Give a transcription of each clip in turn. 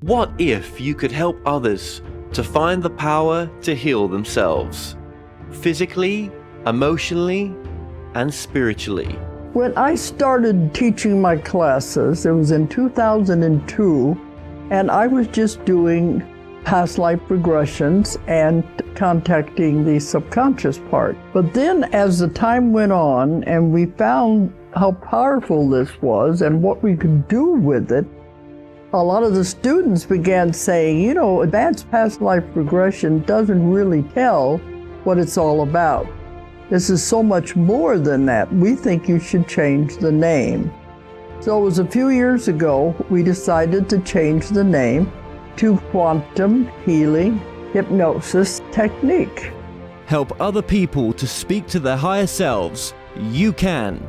What if you could help others to find the power to heal themselves, physically, emotionally, and spiritually? When I started teaching my classes, it was in 2002, and I was just doing past life regressions and contacting the subconscious part. But then as the time went on and we found how powerful this was and what we could do with it, a lot of the students began saying, you know, advanced past life regression doesn't really tell what it's all about. This is so much more than that. We think you should change the name. So it was a few years ago, we decided to change the name to Quantum Healing Hypnosis Technique. Help other people to speak to their higher selves. You can.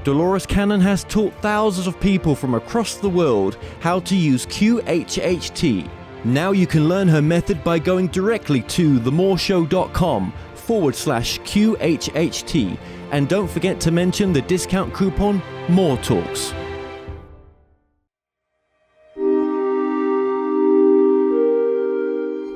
Dolores Cannon has taught thousands of people from across the world how to use QHHT. Now you can learn her method by going directly to themoreshow.com/QHHT. And don't forget to mention the discount coupon More Talks.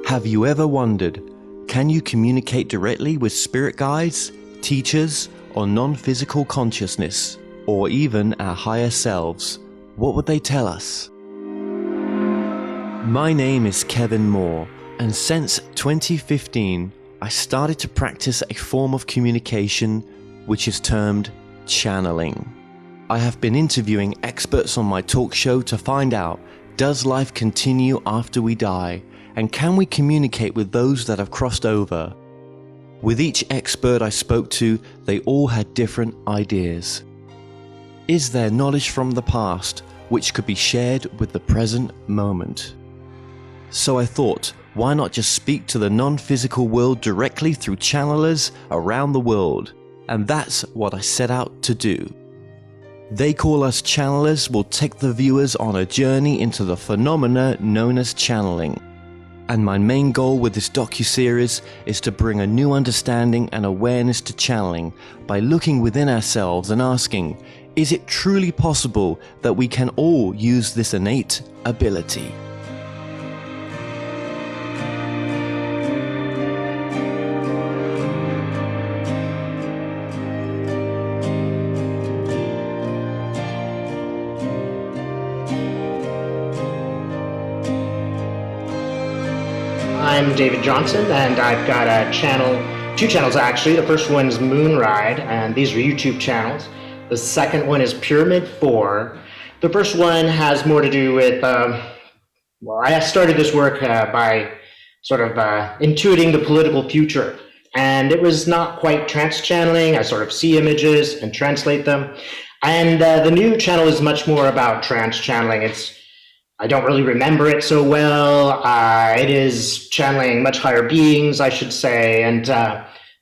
Have you ever wondered, can you communicate directly with spirit guides, teachers, or non-physical consciousness, or even our higher selves? What would they tell us? My name is Kevin Moore, and since 2015, I started to practice a form of communication which is termed channeling. I have been interviewing experts on my talk show to find out, does life continue after we die? And can we communicate with those that have crossed over? With each expert I spoke to, they all had different ideas. Is there knowledge from the past which could be shared with the present moment? So I thought, why not just speak to the non-physical world directly through channelers around the world? And that's what I set out to do. They Call Us Channelers will take the viewers on a journey into the phenomena known as channeling. And my main goal with this docuseries is to bring a new understanding and awareness to channeling by looking within ourselves and asking, is it truly possible that we can all use this innate ability? I'm David Johnson, and I've got a channel, two channels actually. The first one is Moonride, and these are YouTube channels. The second one is Pyramid 4. The first one has more to do with, well, I started this work by sort of intuiting the political future. And it was not quite trance channeling. I sort of see images and translate them. And the new channel is much more about trance channeling. I don't really remember it so well. It is channeling much higher beings, I should say, and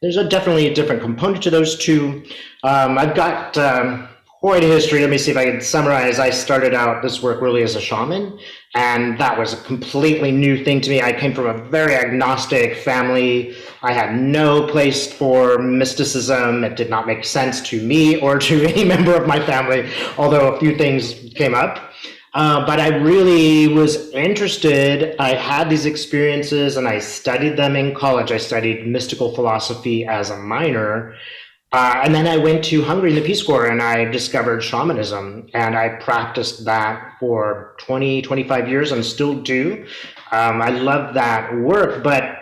there's definitely a different component to those two. I've got quite a history. Let me see if I can summarize. I started out this work really as a shaman, and that was a completely new thing to me. I came from a very agnostic family. I had no place for mysticism. It did not make sense to me or to any member of my family, although a few things came up. But I really was interested. I had these experiences and I studied them in college. I studied mystical philosophy as a minor. And then I went to Hungary in the Peace Corps and I discovered shamanism. And I practiced that for 20, 25 years and still do. I love that work. But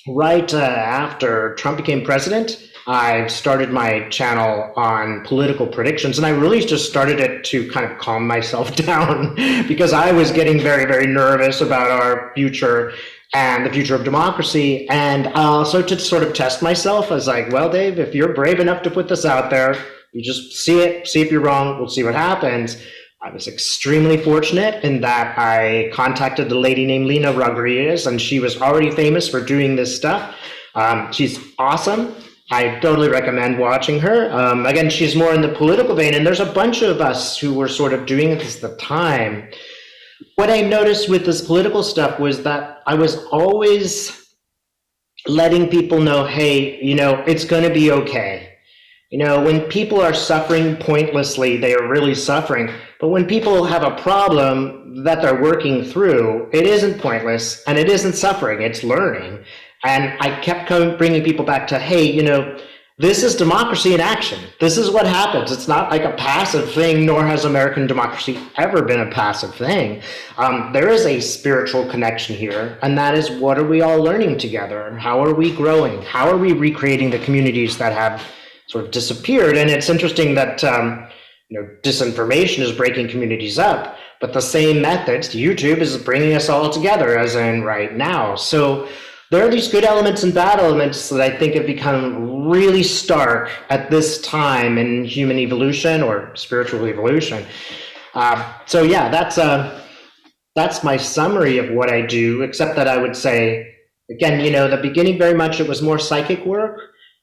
right after Trump became president, I started my channel on political predictions, and I really just started it to kind of calm myself down because I was getting very, very nervous about our future and the future of democracy. And also to sort of test myself, I was like, well, Dave, if you're brave enough to put this out there, you just see it, see if you're wrong, we'll see what happens. I was extremely fortunate in that I contacted a lady named Lena Rodriguez, and she was already famous for doing this stuff. She's awesome. I totally recommend watching her. Again, she's more in the political vein, and there's a bunch of us who were sort of doing this at the time. What I noticed with this political stuff was that I was always letting people know, hey, you know, it's going to be okay. You know, when people are suffering pointlessly, they are really suffering. But when people have a problem that they're working through, it isn't pointless and it isn't suffering, it's learning. And I kept bringing people back to, hey, this is democracy in action. This is what happens. It's not like a passive thing, nor has American democracy ever been a passive thing. There is a spiritual connection here, and that is, what are we all learning together? How are we growing? How are we recreating the communities that have sort of disappeared? And it's interesting that disinformation is breaking communities up, but the same methods, YouTube, is bringing us all together, as in right now. So there are these good elements and bad elements that I think have become really stark at this time in human evolution or spiritual evolution. So yeah, that's my summary of what I do, except that I would say, again, the beginning very much it was more psychic work,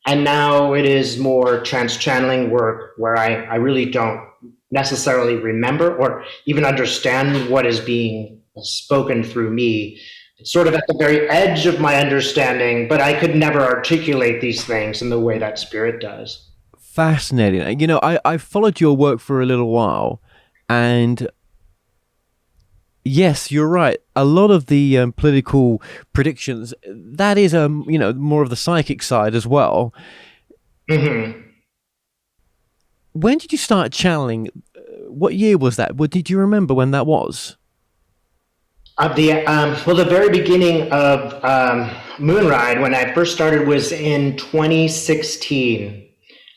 and now it is more trance channeling work where I really don't necessarily remember or even understand what is being spoken through me. It's sort of at the very edge of my understanding, but I could never articulate these things in the way that spirit does. Fascinating. I followed your work for a little while, and yes, you're right. A lot of the political predictions, that is, more of the psychic side as well. Mm-hmm. When did you start channeling? What year was that? Did you remember when that was? The very beginning of Moonride, when I first started, was in 2016,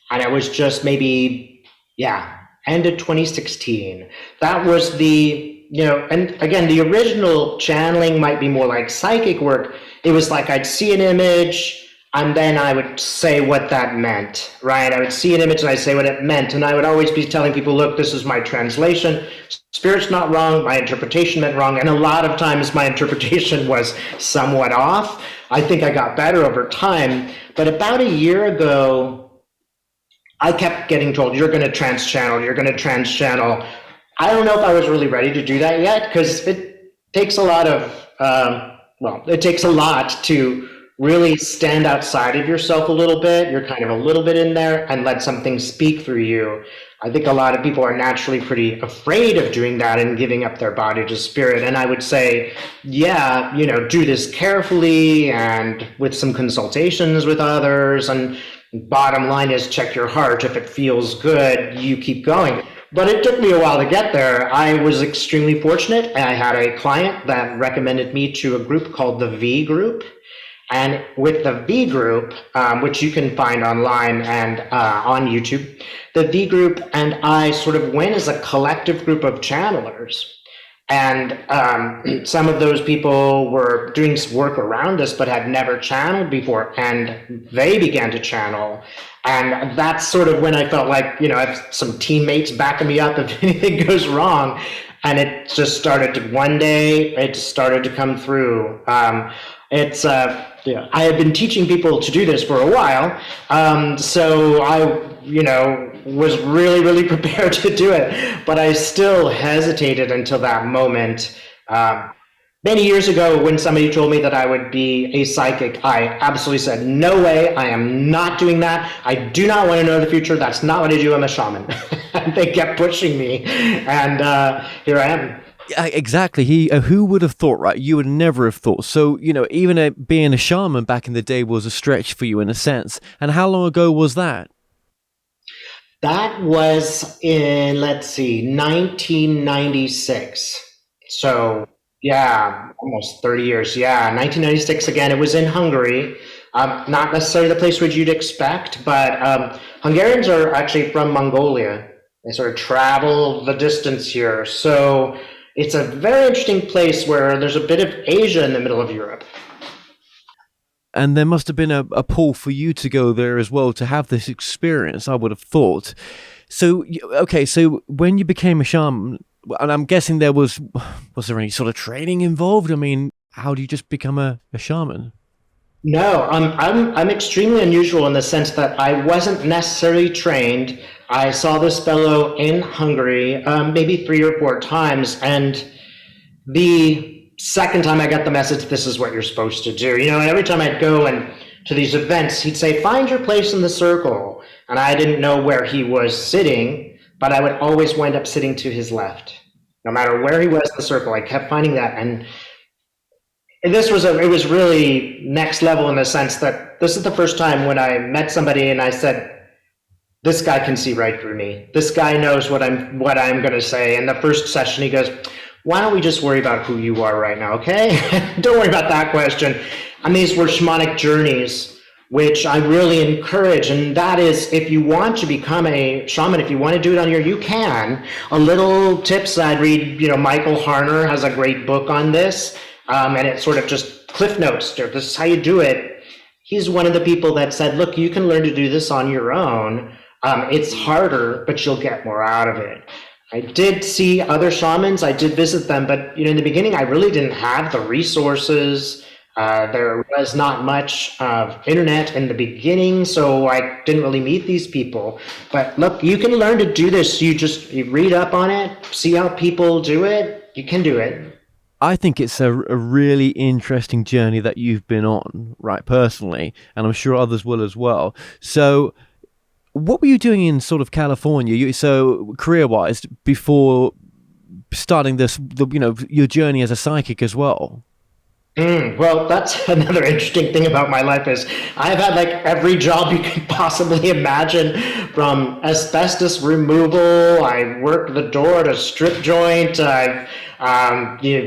and I was just maybe, end of 2016. That was and again, the original channeling might be more like psychic work. It was like I'd see an image, and then I would say what that meant, right? I would see an image and I'd say what it meant. And I would always be telling people, look, this is my translation. Spirit's not wrong. My interpretation meant wrong. And a lot of times my interpretation was somewhat off. I think I got better over time. But about a year ago, I kept getting told, you're going to trance channel. You're going to trance channel. I don't know if I was really ready to do that yet, because it takes a lot to really stand outside of yourself a little bit. You're kind of a little bit in there and let something speak through you. I think a lot of people are naturally pretty afraid of doing that and giving up their body to spirit. And I would say, do this carefully and with some consultations with others. And bottom line is, check your heart. If it feels good, you keep going. But it took me a while to get there. I was extremely fortunate. I had a client that recommended me to a group called the V Group. And with the V Group, which you can find online and on YouTube, the V Group and I sort of went as a collective group of channelers. And some of those people were doing work around us but had never channeled before, and they began to channel. And that's sort of when I felt like, I have some teammates backing me up if anything goes wrong. And it just started to, one day, it started to come through. I had been teaching people to do this for a while, so I, was really, really prepared to do it, but I still hesitated until that moment. Many years ago, when somebody told me that I would be a psychic, I absolutely said, no way, I am not doing that. I do not want to know the future. That's not what I do. I'm a shaman. And they kept pushing me, and here I am. Exactly. Who would have thought, right? You would never have thought. So, even being a shaman back in the day was a stretch for you in a sense. And how long ago was that? That was in, 1996. So, almost 30 years. 1996 again. It was in Hungary. Not necessarily the place which you'd expect, but Hungarians are actually from Mongolia. They sort of travel the distance here. So it's a very interesting place where there's a bit of Asia in the middle of Europe. And there must have been a pull for you to go there as well, to have this experience, I would have thought. So, okay, so when you became a shaman, and I'm guessing was there any sort of training involved? I mean, how do you just become a shaman? No, I'm extremely unusual in the sense that I wasn't necessarily trained. I saw this fellow in Hungary maybe 3 or 4 times, and the second time I got the message, this is what you're supposed to do. And every time I'd go to these events, he'd say, find your place in the circle. And I didn't know where he was sitting, but I would always wind up sitting to his left. No matter where he was in the circle, I kept finding that. And it was really next level in the sense that this is the first time when I met somebody and I said, this guy can see right through me. This guy knows what I'm going to say. And the first session, he goes, why don't we just worry about who you are right now, okay? Don't worry about that question. And these were shamanic journeys, which I really encourage. And that is, if you want to become a shaman, if you want to do it on your, you can. A little tips I'd read, Michael Harner has a great book on this. And it's sort of just cliff notes. This is how you do it. He's one of the people that said, look, you can learn to do this on your own. It's harder, but you'll get more out of it. I did see other shamans. I did visit them, but in the beginning, I really didn't have the resources. There was not much internet in the beginning, so I didn't really meet these people. But look, you can learn to do this. You read up on it, see how people do it. You can do it. I think it's a really interesting journey that you've been on, right, personally, and I'm sure others will as well. So what were you doing in sort of California, so career-wise, before starting your journey as a psychic as well? Well, that's another interesting thing about my life is I've had like every job you can possibly imagine, from asbestos removal. I worked the door at a strip joint. I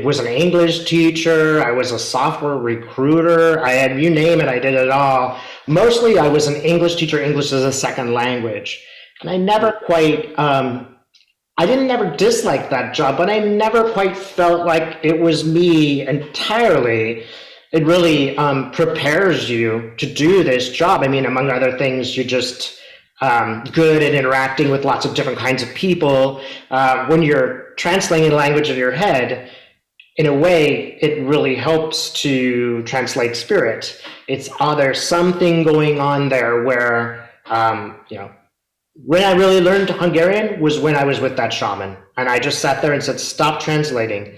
was an English teacher. I was a software recruiter. I had, you name it, I did it all. Mostly I was an English teacher, English as a second language. And I never quite, I didn't never dislike that job, but I never quite felt like it was me entirely. It really prepares you to do this job. I mean, among other things, you're just good at interacting with lots of different kinds of people. When you're translating the language of your head, in a way, it really helps to translate spirit. There's something going on there where, when I really learned Hungarian was when I was with that shaman. And I just sat there and said, stop translating,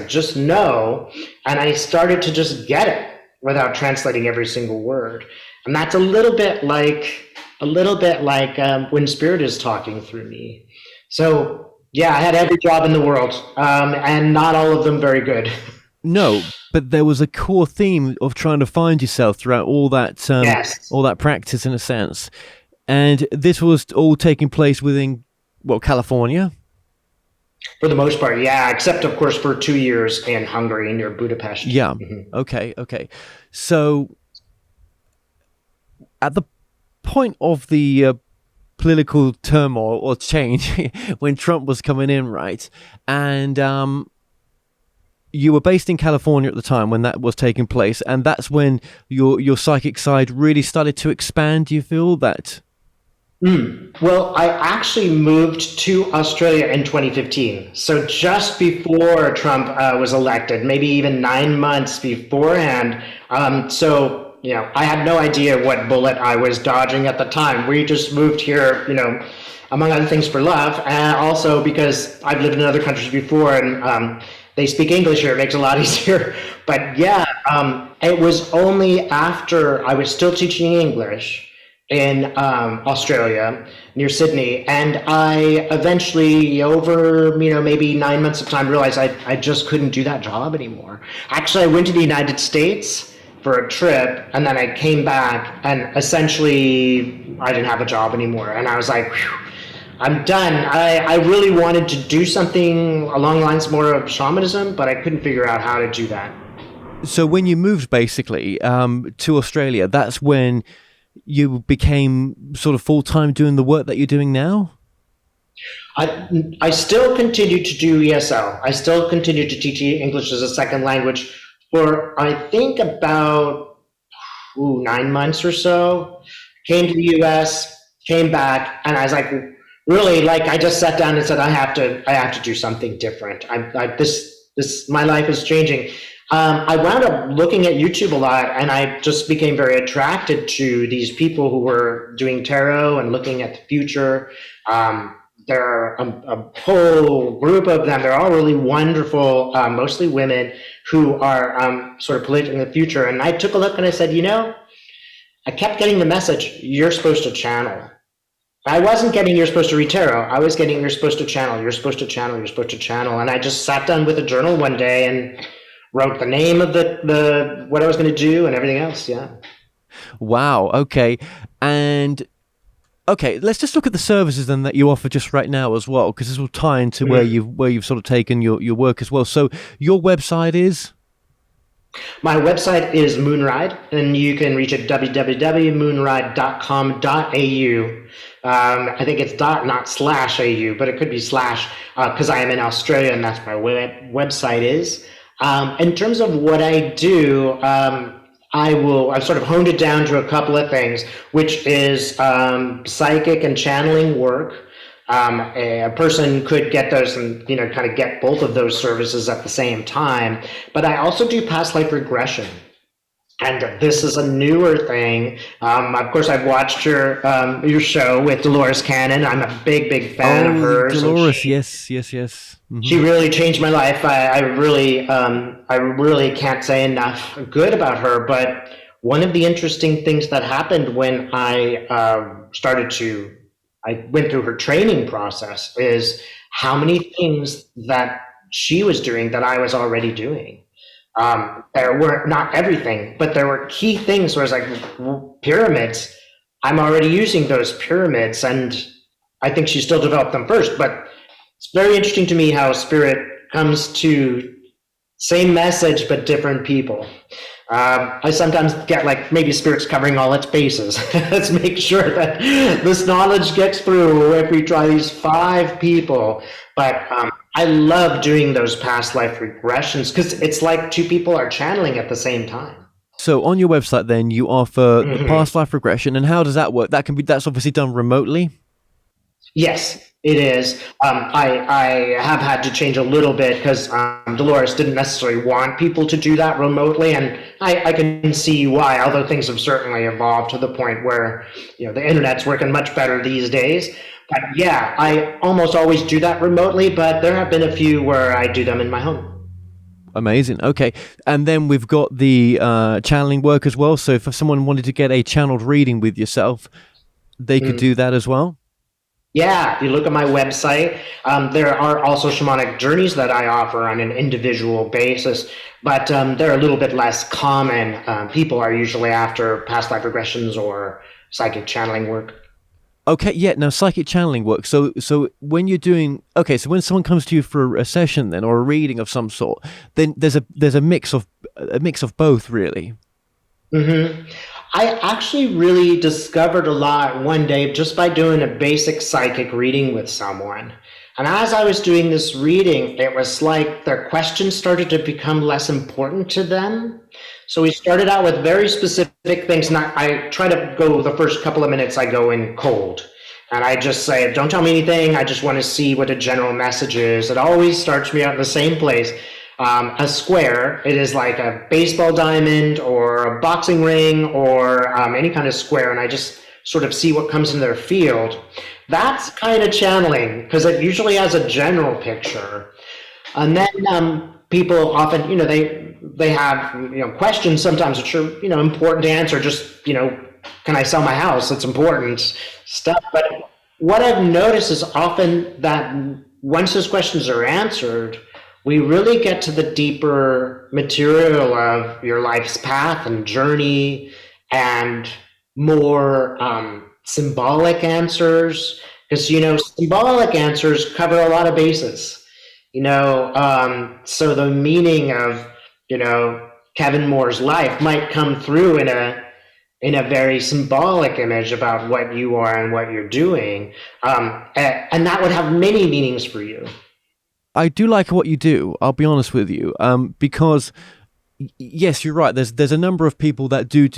just know. And I started to just get it without translating every single word. And that's a little bit like when spirit is talking through me. So yeah, I had every job in the world, and not all of them very good. No, but there was a core theme of trying to find yourself throughout all that, Yes. all that practice, in a sense. And this was all taking place within, California? For the most part, yeah, except, of course, for 2 years in Hungary near Budapest. Yeah, Mm-hmm. Okay. So, at the point of the political turmoil or change, when Trump was coming in, right, and you were based in California at the time when that was taking place, and that's when your psychic side really started to expand, do you feel that? Well, I actually moved to Australia in 2015. So just before Trump was elected, maybe even 9 months beforehand. I had no idea what bullet I was dodging at the time. We just moved here, among other things for love, and also because I've lived in other countries before, and they speak English here. It makes it a lot easier. But yeah, it was only after I was still teaching English in Australia near Sydney, and I eventually, over maybe 9 months of time, realized I just couldn't do that job anymore. Actually, I went to the United States for a trip, and then I came back, and essentially I didn't have a job anymore, and I was like, whew, I'm done. I really wanted to do something along the lines more of shamanism, but I couldn't figure out how to do that. So when you moved basically to Australia, that's when you became sort of full-time doing the work that you're doing now? I still continue to do ESL. I still continue to teach English as a second language for, I think, about 9 months or so. Came to the US, came back, and I was like, really, I just sat down and said, I have to do something different. My life is changing. I wound up looking at YouTube a lot, and I just became very attracted to these people who were doing tarot and looking at the future. There are a whole group of them. They're all really wonderful, mostly women, who are sort of predicting the future. And I took a look and I said, I kept getting the message, you're supposed to channel. I wasn't getting "you're supposed to read tarot." I was getting "you're supposed to channel, you're supposed to channel, you're supposed to channel." And I just sat down with a journal one day and wrote the name of the what I was going to do and everything else. Yeah. Wow. Okay. And okay, let's just look at the services then that you offer just right now as well, because this will tie into where you've sort of taken your work as well. So your website is? My website is Moonride, and you can reach it www.moonride.com.au. I think it's dot, not slash au, but it could be slash because I am in Australia, and that's my website is. In terms of what I do, I've sort of honed it down to a couple of things, which is psychic and channeling work. A person could get those and, kind of get both of those services at the same time. But I also do past life regression. And this is a newer thing. Of course, I've watched your show with Dolores Cannon. I'm a big fan of hers. Dolores, yes. Mm-hmm. She really changed my life. I really can't say enough good about her. But one of the interesting things that happened when I went through her training process is how many things that she was doing that I was already doing. There were not everything, but there were key things where it's like pyramids. I'm already using those pyramids, and I think she still developed them first. But it's very interesting to me how spirit comes to same message but different people. I sometimes get like maybe spirit's covering all its bases. Let's make sure that this knowledge gets through if we try these 5 people. But I love doing those past life regressions because it's like 2 people are channeling at the same time. So on your website then you offer the past life regression, and how does that work? That's obviously done remotely? Yes, it is. I have had to change a little bit because Dolores didn't necessarily want people to do that remotely, and I can see why, although things have certainly evolved to the point where the internet's working much better these days. But yeah, I almost always do that remotely, but there have been a few where I do them in my home. Amazing. Okay. And then we've got the channeling work as well. So if someone wanted to get a channeled reading with yourself, they could do that as well? Yeah, if you look at my website, there are also shamanic journeys that I offer on an individual basis, but they're a little bit less common. People are usually after past life regressions or psychic channeling work. Okay, yeah. Now, psychic channeling work. So when you're doing, so when someone comes to you for a session, then, or a reading of some sort, then there's a mix of both, really. Mm-hmm. I actually really discovered a lot one day just by doing a basic psychic reading with someone. And as I was doing this reading, it was like their questions started to become less important to them. So we started out with very specific things. And I try to go the first couple of minutes, I go in cold. And I just say, don't tell me anything. I just want to see what a general message is. It always starts me out in the same place. A square, it is like a baseball diamond or a boxing ring or any kind of square, and I just sort of see what comes in their field. That's kind of channeling because it usually has a general picture. And then people often, they have questions sometimes which are important to answer. Just can I sell my house? It's important stuff. But what I've noticed is often that once those questions are answered, we really get to the deeper material of your life's path and journey and more symbolic answers. Because, symbolic answers cover a lot of bases. So the meaning of, Kevin Moore's life might come through in a very symbolic image about what you are and what you're doing. And that would have many meanings for you. I do like what you do, I'll be honest with you, because yes, you're right. There's a number of people that do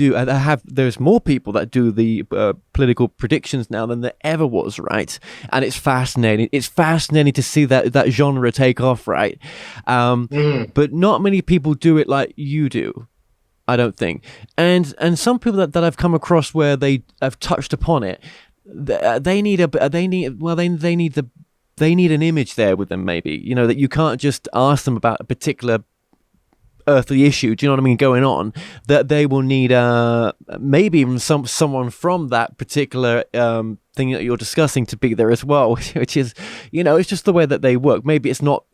there's more people that do the political predictions now than there ever was, right? And it's fascinating. It's fascinating to see that genre take off, right? But not many people do it like you do, I don't think. And some people that I've come across where they have touched upon it, they need an image there with them, maybe, that you can't just ask them about a particular earthly issue, do you know what I mean, going on, that they will need maybe even someone from that particular thing that you're discussing to be there as well, which is, you know, it's just the way that they work. Maybe it's not,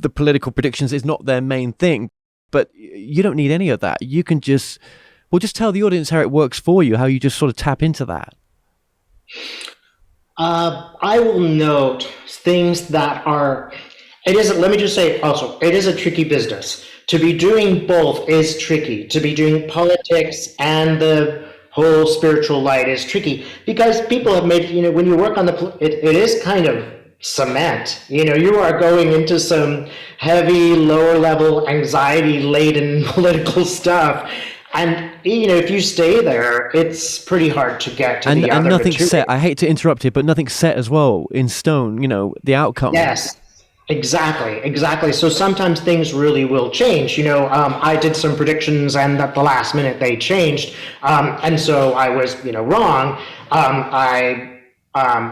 the political predictions is not their main thing, but you don't need any of that. You can just tell the audience how it works for you, how you just sort of tap into that. I will note things that are, let me just say also, it is a tricky business. To be doing both is tricky. To be doing politics and the whole spiritual light is tricky, because people have made, you know, when you work on it is kind of cement. You know, you are going into some heavy, lower level, anxiety laden political stuff. And, you know, if you stay there, it's pretty hard to get to the other and nothing's material. set. I hate to interrupt you, but nothing's set as well in stone, you know, the outcome. Yes, exactly. So sometimes things really will change. You know, I did some predictions, and at the last minute they changed. And so I was, you know, wrong.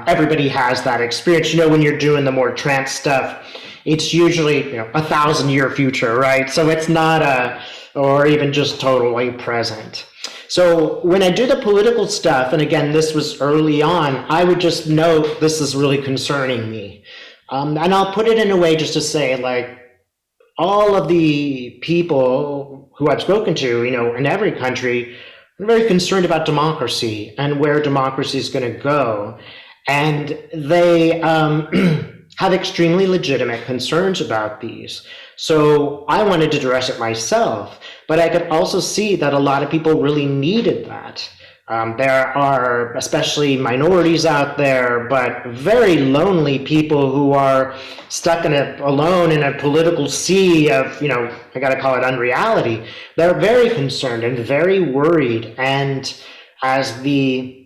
Everybody has that experience. You know, when you're doing the more trance stuff, it's usually, you know, 1,000-year future, right? So it's not or even just totally present. So when I do the political stuff, and again, this was early on, I would just note this is really concerning me. And I'll put it in a way just to say, like, all of the people who I've spoken to, you know, in every country, are very concerned about democracy and where democracy is going to go. And they have extremely legitimate concerns about these. So I wanted to address it myself, but I could also see that a lot of people really needed that. There are especially minorities out there, but very lonely people who are stuck alone in a political sea of, you know, I got to call it unreality. They're very concerned and very worried. And as the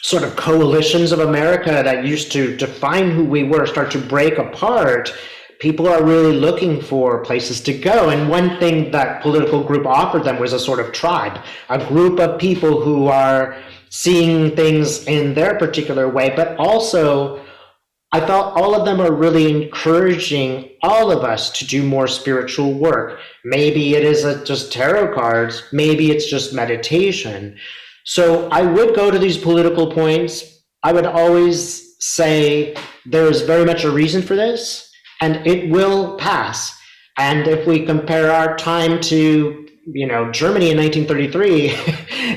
sort of coalitions of America that used to define who we were start to break apart, people are really looking for places to go. And one thing that political group offered them was a sort of tribe, a group of people who are seeing things in their particular way, but also I felt all of them are really encouraging all of us to do more spiritual work. Maybe it is just tarot cards, maybe it's just meditation. So I would go to these political points. I would always say there's very much a reason for this, and it will pass. And if we compare our time to, you know, Germany in 1933,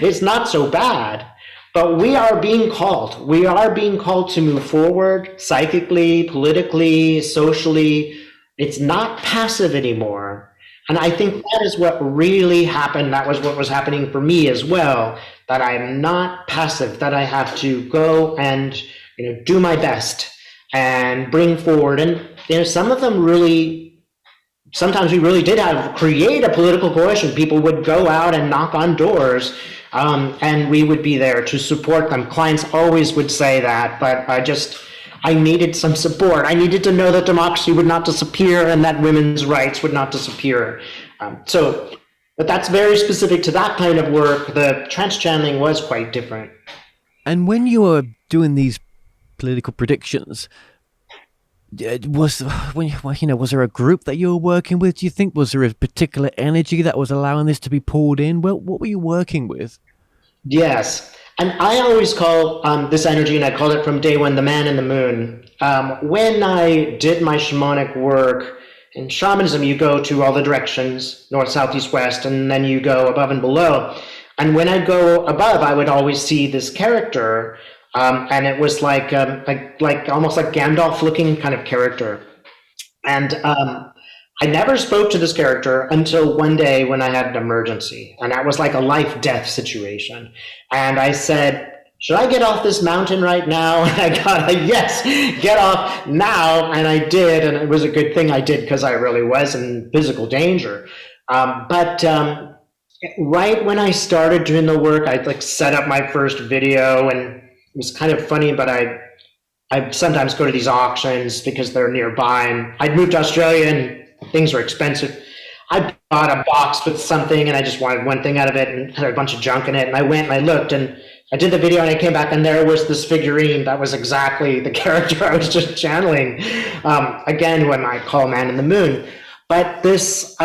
it's not so bad. But we are being called. We are being called to move forward psychically, politically, socially. It's not passive anymore. And I think that is what really happened. That was what was happening for me as well, that I'm not passive, that I have to go and, you know, do my best and bring forward. And, you know, some of them really, sometimes we really did create a political coalition. People would go out and knock on doors, and we would be there to support them. Clients always would say that, but I needed some support. I needed to know that democracy would not disappear and that women's rights would not disappear. But that's very specific to that kind of work. The trance channeling was quite different. And when you were doing these political predictions, was there a group that you were working with? Do you think, was there a particular energy that was allowing this to be pulled in? Well, what were you working with? Yes. And I always call this energy, and I called it from day one, the man in the moon. When I did my shamanic work, in shamanism, you go to all the directions, north, south, east, west, and then you go above and below. And when I go above, I would always see this character, and it was like almost like Gandalf-looking kind of character. And I never spoke to this character until one day when I had an emergency, and that was like a life-death situation. And I said, should I get off this mountain right now? And I got a yes, get off now. And I did, and it was a good thing I did because I really was in physical danger. But right when I started doing the work, I like set up my first video, and it was kind of funny, but I sometimes go to these auctions because they're nearby, and I'd moved to Australia and things are expensive. I bought a box with something and I just wanted one thing out of it and had a bunch of junk in it. And I went and I looked and I did the video and I came back and there was this figurine that was exactly the character I was just channeling. Again, when I call Man in the Moon. But this,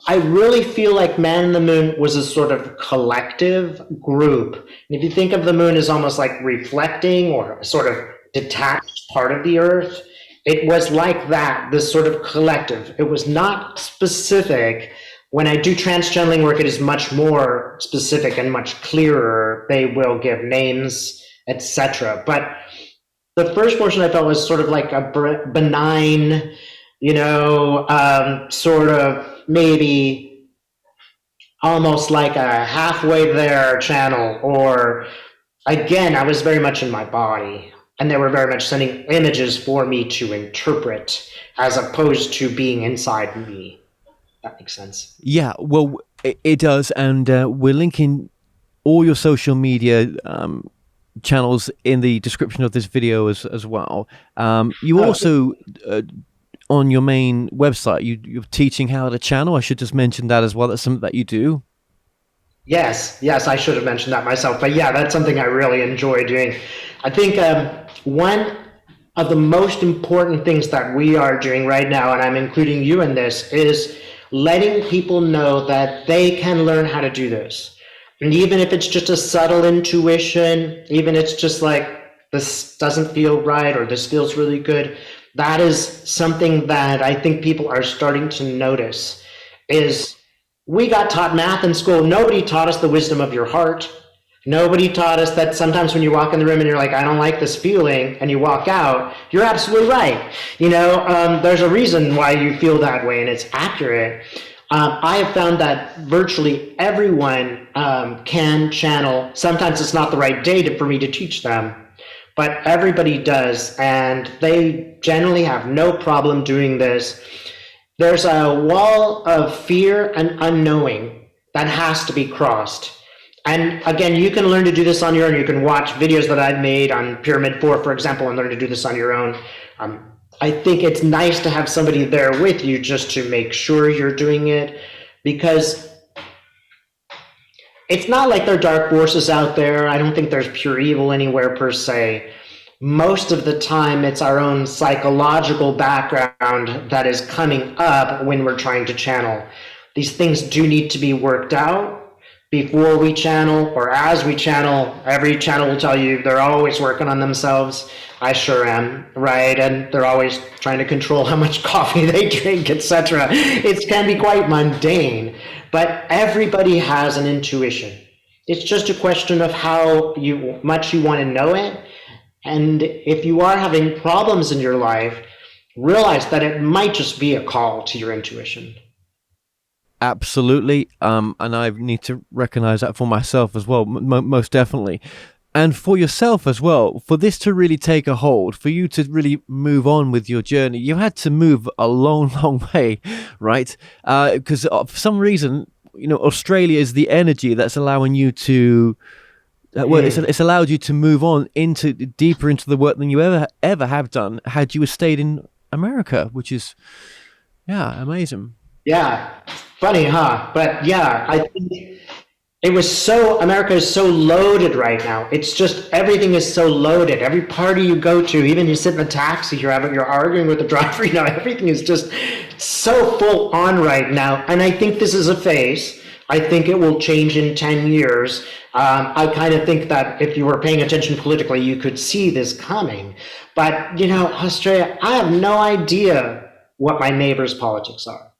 I really feel like Man in the Moon was a sort of collective group. And if you think of the moon as almost like reflecting or a sort of detached part of the earth, it was like that, this sort of collective. It was not specific. When I do trance channeling work, it is much more specific and much clearer. They will give names, etc. But the first portion I felt was sort of like a benign, sort of maybe almost like a halfway there channel, or again, I was very much in my body and they were very much sending images for me to interpret as opposed to being inside me. That makes sense. Yeah, well, it does. And we're linking all your social media channels in the description of this video as well. You also on your main website, you're teaching how to channel. I should just mention that as well. That's something that you do. Yes, I should have mentioned that myself. But yeah, that's something I really enjoy doing. I think one of the most important things that we are doing right now, and I'm including you in this, is letting people know that they can learn how to do this. And even if it's just a subtle intuition, even if it's just like, this doesn't feel right or this feels really good, that is something that I think people are starting to notice. Is we got taught math in school. Nobody taught us the wisdom of your heart. Nobody taught us that sometimes when you walk in the room and you're like, I don't like this feeling, and you walk out, you're absolutely right. There's a reason why you feel that way, and it's accurate. I have found that virtually everyone can channel. Sometimes it's not the right day for me to teach them, but everybody does, and they generally have no problem doing this. There's a wall of fear and unknowing that has to be crossed. And again, you can learn to do this on your own. You can watch videos that I've made on Pyramid 4, for example, and learn to do this on your own. I think it's nice to have somebody there with you just to make sure you're doing it, because it's not like there are dark forces out there. I don't think there's pure evil anywhere per se. Most of the time, it's our own psychological background that is coming up when we're trying to channel. These things do need to be worked out before we channel or as we channel. Every channel will tell you they're always working on themselves. I sure am, right? And they're always trying to control how much coffee they drink, etc. It can be quite mundane, but everybody has an intuition. It's just a question of how much you want to know it. And if you are having problems in your life, realize that it might just be a call to your intuition. Absolutely. And I need to recognize that for myself as well, most definitely. And for yourself as well, for this to really take a hold, for you to really move on with your journey, you had to move a long, long way, right? Because for some reason, Australia is the energy that's allowing you to, it's allowed you to move on deeper into the work than you ever have done had you stayed in America, which is, amazing. Yeah, funny, huh? But yeah, I think America is so loaded right now. It's just, everything is so loaded. Every party you go to, even you sit in a taxi, you're arguing with the driver, everything is just so full on right now. And I think this is a phase. I think it will change in 10 years. I kind of think that if you were paying attention politically, you could see this coming. But, Australia, I have no idea what my neighbor's politics are.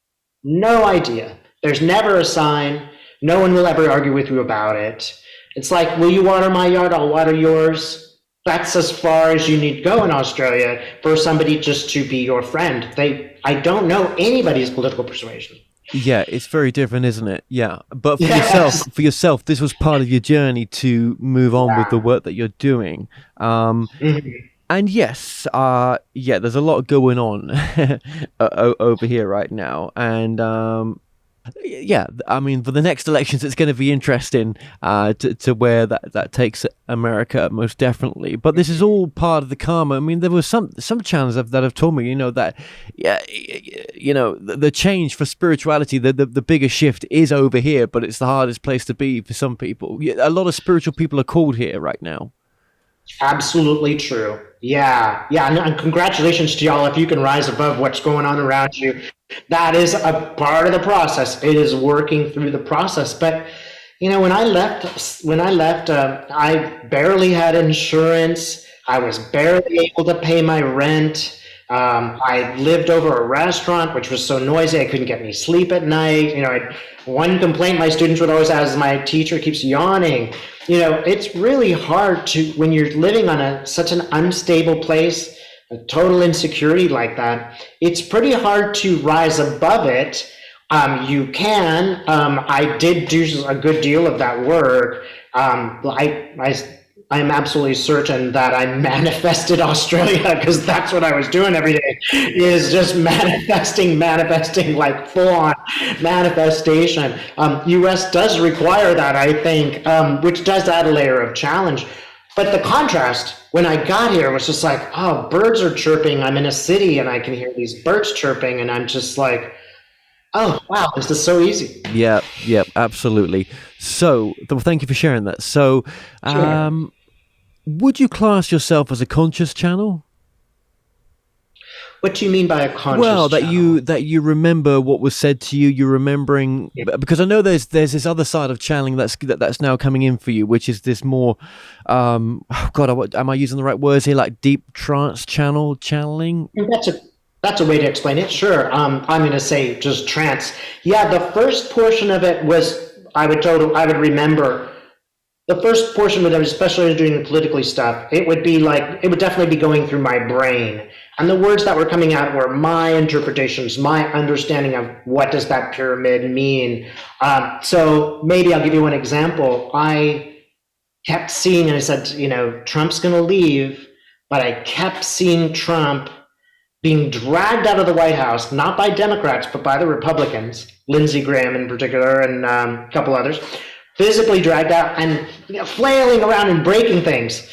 No idea. There's never a sign. No one will ever argue with you about it. It's like, will you water my yard? I'll water yours. That's as far as you need to go in Australia for somebody just to be your friend. I don't know anybody's political persuasion. Yeah, it's very different, isn't it? Yeah. But for yourself, this was part of your journey to move on with the work that you're doing. And yes, there's a lot going on over here right now. And I mean, for the next elections, it's going to be interesting to where that takes America, most definitely. But this is all part of the karma. I mean, there were some channels that have told me, that, the change for spirituality, the bigger shift is over here, but it's the hardest place to be for some people. A lot of spiritual people are called here right now. Absolutely true. Yeah, yeah, and congratulations to y'all if you can rise above what's going on around you. That is a part of the process. It is working through the process. But when I left, I barely had insurance. I was barely able to pay my rent. I lived over a restaurant, which was so noisy I couldn't get any sleep at night. One complaint my students would always have is my teacher keeps yawning. It's really hard to when you're living on such an unstable place, a total insecurity like that. It's pretty hard to rise above it. You can. I did do a good deal of that work. I'm absolutely certain that I manifested Australia because that's what I was doing every day is just manifesting, like full on manifestation. US does require that, I think, which does add a layer of challenge. But the contrast when I got here was just like, oh, birds are chirping. I'm in a city and I can hear these birds chirping. And I'm just like, oh, wow, this is so easy. Yeah, absolutely. So, thank you for sharing that. So, Sure. would you class yourself as a conscious channel? What do you mean by a conscious Well, channel? that you remember what was said to you. You're remembering because I know there's this other side of channeling that's now coming in for you, which is this more. Oh God, am I using the right words here? Like deep trance channeling. That's a way to explain it. Sure. I'm going to say just trance. Yeah, the first portion of it was I would remember the first portion of it, especially doing the politically stuff. It would definitely be going through my brain, and the words that were coming out were my interpretations, my understanding of what does that pyramid mean. So maybe I'll give you one example. I kept seeing, and I said, Trump's going to leave, but I kept seeing Trump being dragged out of the White House, not by Democrats, but by the Republicans, Lindsey Graham in particular, and a couple others, physically dragged out and flailing around and breaking things.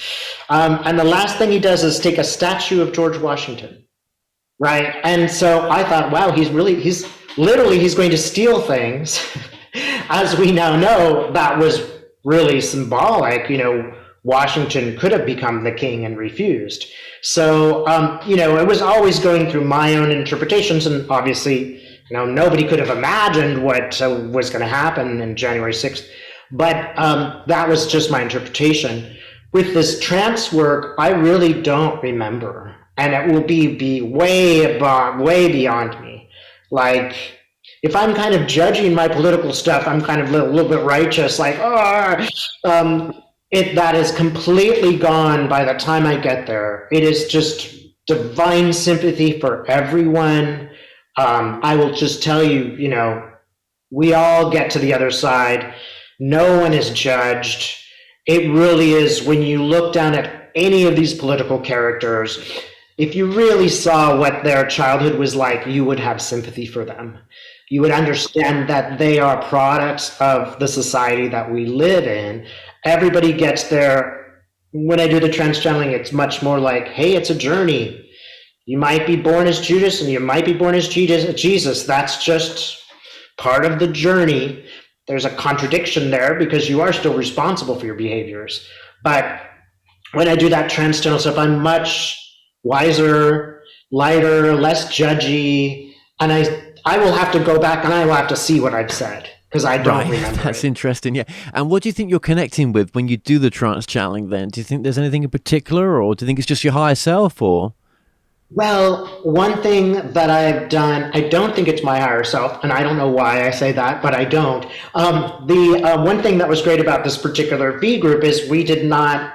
And the last thing he does is take a statue of George Washington, right? And so I thought, wow, he's going to steal things. As we now know, that was really symbolic. Washington could have become the king and refused. So, it was always going through my own interpretations, and obviously, nobody could have imagined what was going to happen in January 6th. But that was just my interpretation. With this trance work, I really don't remember, and it will be way beyond me. Like, if I'm kind of judging my political stuff, I'm kind of a little bit righteous, like, that is completely gone by the time I get there. It is just divine sympathy for everyone. I will just tell you, we all get to the other side. No one is judged. It really is, when you look down at any of these political characters, if you really saw what their childhood was like, you would have sympathy for them. You would understand that they are products of the society that we live in. Everybody gets there. When I do the trance channeling, it's much more like, hey, it's a journey. You might be born as Judas and you might be born as Jesus. That's just part of the journey. There's a contradiction there because you are still responsible for your behaviors. But when I do that trance channel stuff, I'm much wiser, lighter, less judgy, and I will have to go back and I will have to see what I've said because I don't remember. That's interesting. Yeah. And what do you think you're connecting with when you do the trance channeling then? Do you think there's anything in particular, or do you think it's just your higher self, or? Well, one thing that I've done, I don't think it's my higher self, and I don't know why I say that, but I don't. The one thing that was great about this particular V group is we did not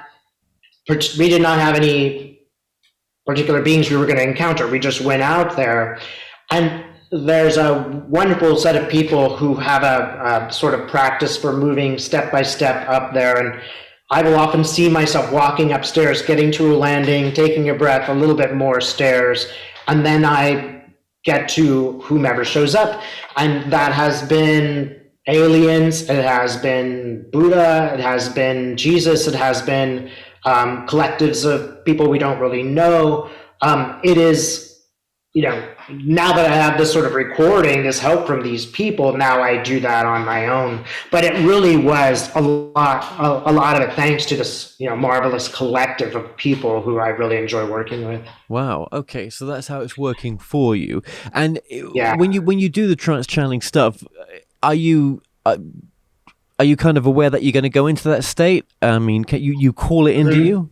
have any particular beings we were going to encounter. We just went out there, and there's a wonderful set of people who have a sort of practice for moving step by step up there, and I will often see myself walking upstairs, getting to a landing, taking a breath, a little bit more stairs, and then I get to whomever shows up. And that has been aliens, it has been Buddha, it has been Jesus, it has been collectives of people we don't really know. It is, now that I have this sort of recording, this help from these people, now I do that on my own. But it really was a lot of it thanks to this, marvelous collective of people who I really enjoy working with. Wow. Okay, so that's how it's working for you. And Yeah. when you do the trance channeling stuff, are you kind of aware that you're going to go into that state? I mean, can you call it in? Do you?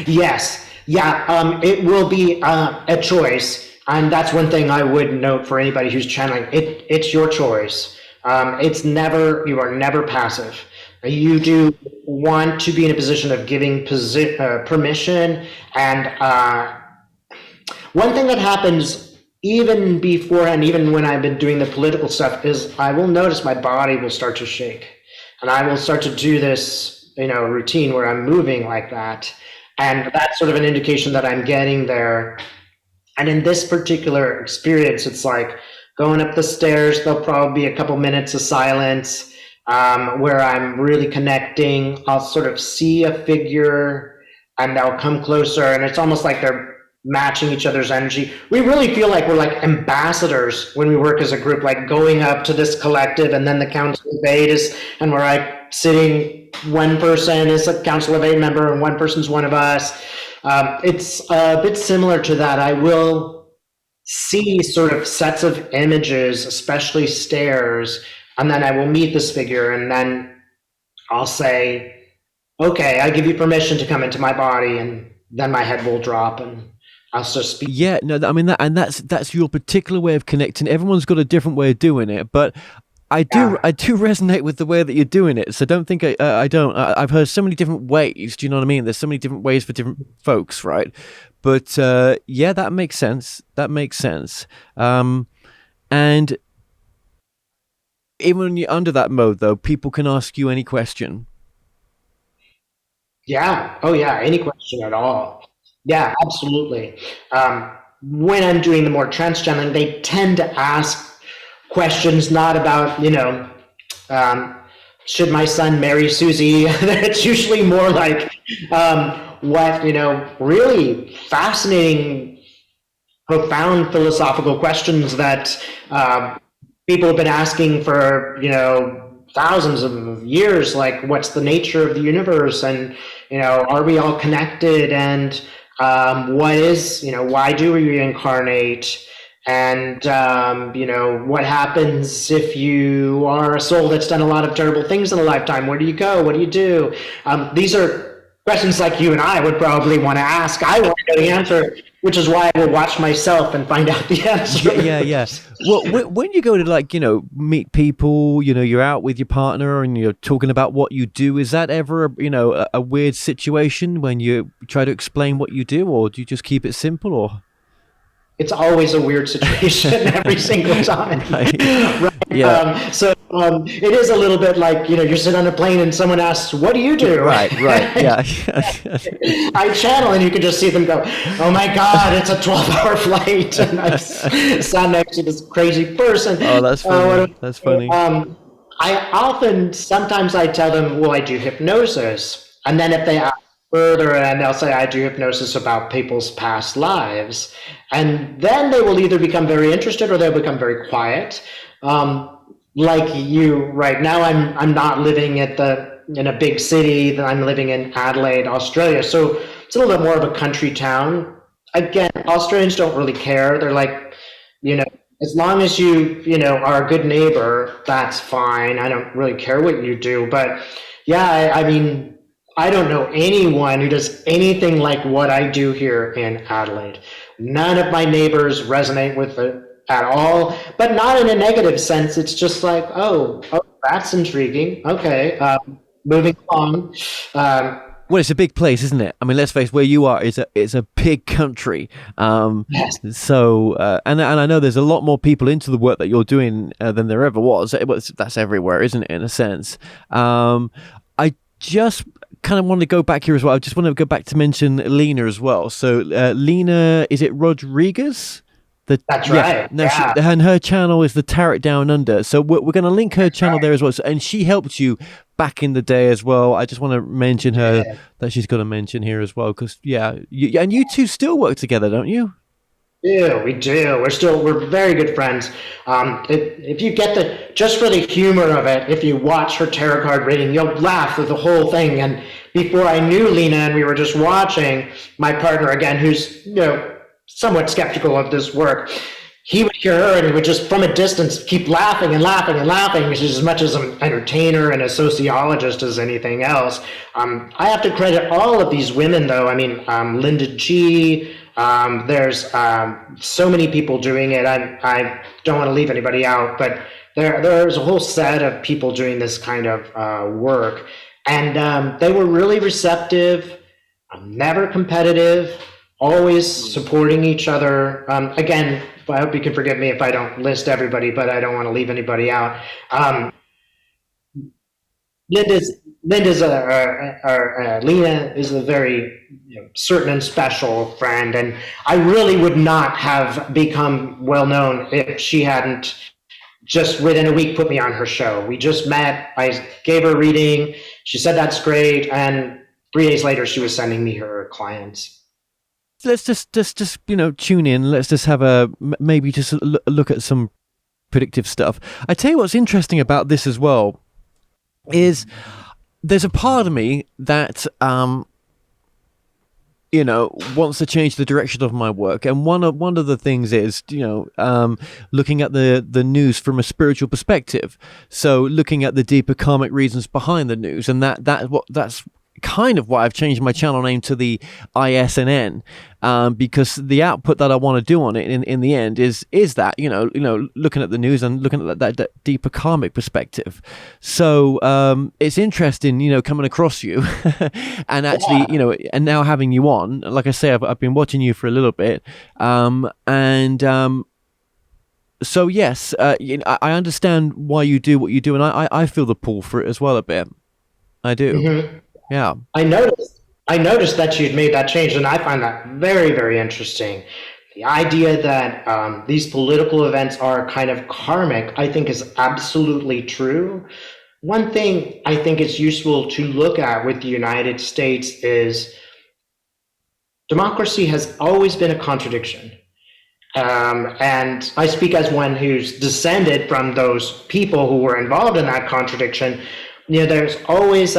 Yes. Yeah. It will be a choice. And that's one thing I would note for anybody who's channeling. It's your choice. You are never passive. You do want to be in a position of giving permission. And one thing that happens even before and even when I've been doing the political stuff is I will notice my body will start to shake. And I will start to do this, routine where I'm moving like that. And that's sort of an indication that I'm getting there. And in this particular experience, it's like going up the stairs, there'll probably be a couple minutes of silence where I'm really connecting. I'll sort of see a figure and they'll come closer, and it's almost like they're matching each other's energy. We really feel like we're like ambassadors when we work as a group, like going up to this collective, and then the Council of Eight is, and we're like sitting, one person is a Council of Eight member and one person's one of us. It's a bit similar to that. I will see sort of sets of images, especially stairs, and then I will meet this figure, and then I'll say, okay, I give you permission to come into my body, and then my head will drop and I'll start speaking. Yeah, no, I mean, that's your particular way of connecting. Everyone's got a different way of doing it, but I do resonate with the way that you're doing it. So don't think I don't. I've heard so many different ways. Do you know what I mean? There's so many different ways for different folks, right? But yeah, that makes sense. That makes sense. And even when you're under that mode, though, people can ask you any question. Yeah. Oh, yeah. Any question at all. Yeah, absolutely. When I'm doing the more trance channeling, they tend to ask questions not about, should my son marry Susie? It's usually more like what, really fascinating, profound philosophical questions that people have been asking for, thousands of years, like what's the nature of the universe, and are we all connected, and what is, why do we reincarnate, and what happens if you are a soul that's done a lot of terrible things in a lifetime? Where do you go? What do you do? These are questions like you and I would probably want to ask. I want to know the answer, which is why I will watch myself and find out the answer. Yeah. Well, when you go to meet people, you're out with your partner and you're talking about what you do, is that ever a weird situation when you try to explain what you do, or do you just keep it simple, or? It's always a weird situation every single time. Right. Right? Yeah. So it is a little bit like, you're sitting on a plane and someone asks, what do you do? Right. Yeah. I channel and you can just see them go, oh my God, it's a 12-hour flight. And I sat next to this crazy person. Oh, that's funny. That's funny. Sometimes I tell them, well, I do hypnosis. And then if they ask further, and they'll say, I do hypnosis about people's past lives. And then they will either become very interested or they'll become very quiet. Like you right now, I'm not living in a big city. I'm living in Adelaide, Australia. So it's a little bit more of a country town. Again, Australians don't really care. They're like, as long as you are a good neighbor, that's fine. I don't really care what you do. But yeah, I mean, I don't know anyone who does anything like what I do here in Adelaide. None of my neighbors resonate with it at all, but not in a negative sense. It's just like, oh, that's intriguing. Okay, moving on. Well, it's a big place, isn't it? I mean, let's face it, where you are is a big country. Yes. So, and I know there's a lot more people into the work that you're doing than there ever was. That's everywhere, isn't it, in a sense? I just kind of want to go back here as well. I just want to go back to mention Lena as well. So Lena, is it Rodriguez? That's right. No, yeah. And her channel is the Tarot Down Under. So we're going to link her channel there as well. So, and she helped you back in the day as well. I just want to mention her, that she's got to mention here as well. Because, and you two still work together, don't you? We do. We're very good friends. If you get just for the humor of it, if you watch her tarot card reading, you'll laugh at the whole thing. And before I knew Lena and we were just watching, my partner, again, who's, somewhat skeptical of this work, he would hear her and he would just from a distance keep laughing and laughing and laughing, which is as much as an entertainer and a sociologist as anything else. I have to credit all of these women, though. I mean, Linda G, there's so many people doing it. I don't want to leave anybody out, but there's a whole set of people doing this kind of work. And they were really receptive, never competitive, always supporting each other. Again, I hope you can forgive me if I don't list everybody, but I don't want to leave anybody out. Lena is a very certain and special friend, and I really would not have become well known if she hadn't just within a week put me on her show. We just met, I gave her a reading, she said that's great, and 3 days later she was sending me her clients. Let's just tune in. Let's just have maybe just look at some predictive stuff. I tell you what's interesting about this as well is there's a part of me that wants to change the direction of my work, and one of the things is looking at the news from a spiritual perspective. So looking at the deeper karmic reasons behind the news, and that's kind of why I've changed my channel name to the ISNN, because the output that I want to do on it in the end is that looking at the news and looking at that deeper karmic perspective. So it's interesting coming across you and actually and now having you on. Like I say, I've been watching you for a little bit, so yes, I understand why you do what you do, and I feel the pull for it as well a bit. I do. Mm-hmm. Yeah. I noticed that you'd made that change, and I find that very, very interesting. The idea that these political events are kind of karmic, I think, is absolutely true. One thing I think it's useful to look at with the United States is democracy has always been a contradiction. And I speak as one who's descended from those people who were involved in that contradiction. There's always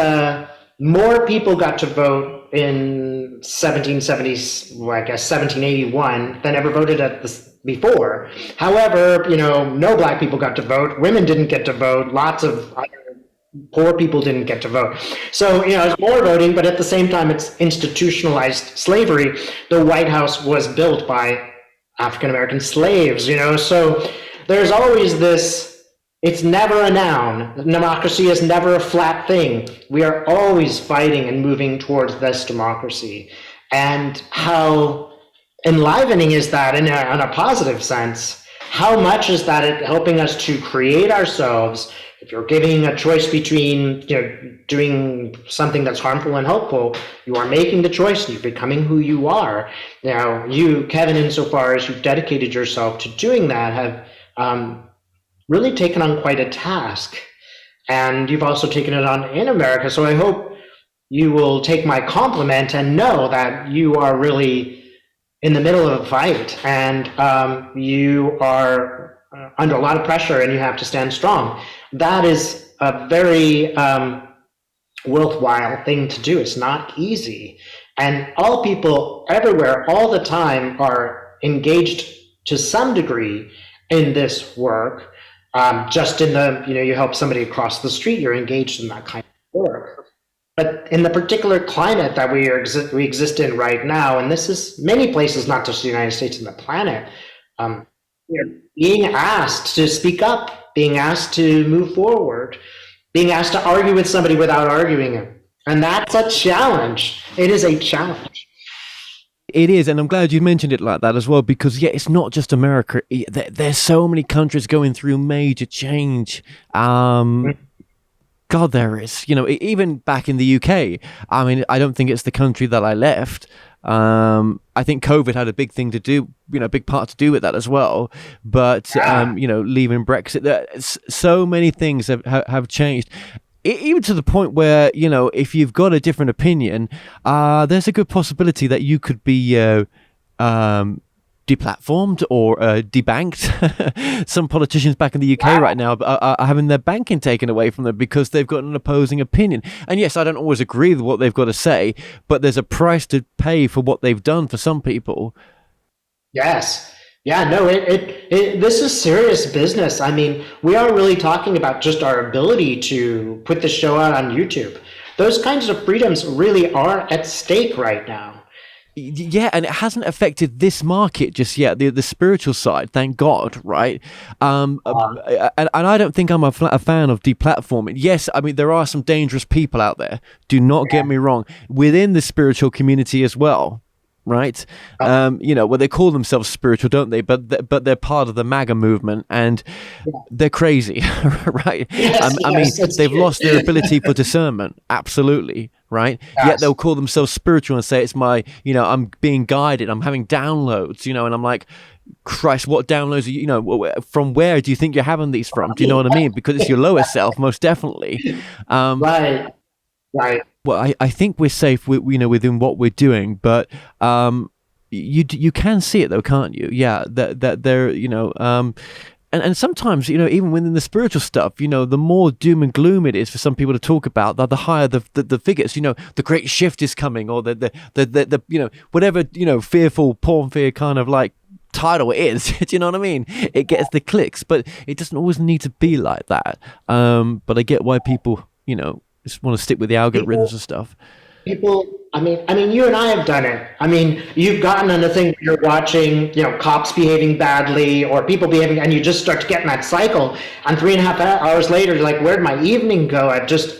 more people got to vote in 1781 than ever voted at this before. However, no black people got to vote. Women didn't get to vote. Lots of other poor people didn't get to vote. So, it's more voting, but at the same time, it's institutionalized slavery. The White House was built by African-American slaves, so there's always this. It's never a noun. Democracy is never a flat thing. We are always fighting and moving towards this democracy. And how enlivening is that in a positive sense? How much is that helping us to create ourselves? If you're giving a choice between doing something that's harmful and helpful, you are making the choice and you're becoming who you are. Now, you, Kevin, insofar as you've dedicated yourself to doing that, have really taken on quite a task, and you've also taken it on in America. So I hope you will take my compliment and know that you are really in the middle of a fight, and you are under a lot of pressure, and you have to stand strong. That is a very worthwhile thing to do. It's not easy, and all people everywhere all the time are engaged to some degree in this work. Just in you help somebody across the street, you're engaged in that kind of work. But in the particular climate that we exist in right now, and this is many places, not just the United States and the planet, being asked to speak up, being asked to move forward, being asked to argue with somebody without arguing him. And that's a challenge. It is a challenge. It is, and I'm glad you mentioned it like that as well, because it's not just America. There's so many countries going through major change. God, there is. Even back in the UK. I mean, I don't think it's the country that I left. I think COVID had a big thing to do, big part to do with that as well. But leaving Brexit, so many things have changed. Even to the point where, if you've got a different opinion, there's a good possibility that you could be deplatformed or debanked. Some politicians back in the UK right now are having their banking taken away from them because they've got an opposing opinion. And yes, I don't always agree with what they've got to say, but there's a price to pay for what they've done for some people. Yes. Yeah, no, this is serious business. I mean, we are really talking about just our ability to put the show out on YouTube. Those kinds of freedoms really are at stake right now. Yeah, and it hasn't affected this market just yet, the spiritual side, thank God, right? And I don't think I'm a fan of deplatforming. Yes, I mean, there are some dangerous people out there, do not get me wrong, within the spiritual community as well, right? You know, well, they call themselves spiritual, don't they? But they're part of the MAGA movement, and they're crazy, right? Yes, I mean, they've lost their ability for discernment, absolutely, right? Yes. Yet they'll call themselves spiritual and say it's my, you know, I'm being guided, I'm having downloads, you know, and I'm like, Christ, what downloads are you know, from where do you think you're having these from? Do you know what I mean? Because it's your lower self, most definitely. Right. Well, I think we're safe, you know, within what we're doing, but you can see it though, can't you? Yeah, that they're, you know, and sometimes, you know, even within the spiritual stuff, you know, the more doom and gloom it is for some people to talk about, the higher the figures. You know, the great shift is coming, or the you know, whatever, you know, fearful porn fear kind of like title it is. Do you know what I mean? It gets the clicks, but it doesn't always need to be like that. But I get why people, you know, just want to stick with the algorithms and stuff. People, I mean, you and I have done it. I mean, you've gotten on the thing where you're watching, you know, cops behaving badly or people behaving, and you just start to get in that cycle. And 3.5 hours later, you're like, where'd my evening go?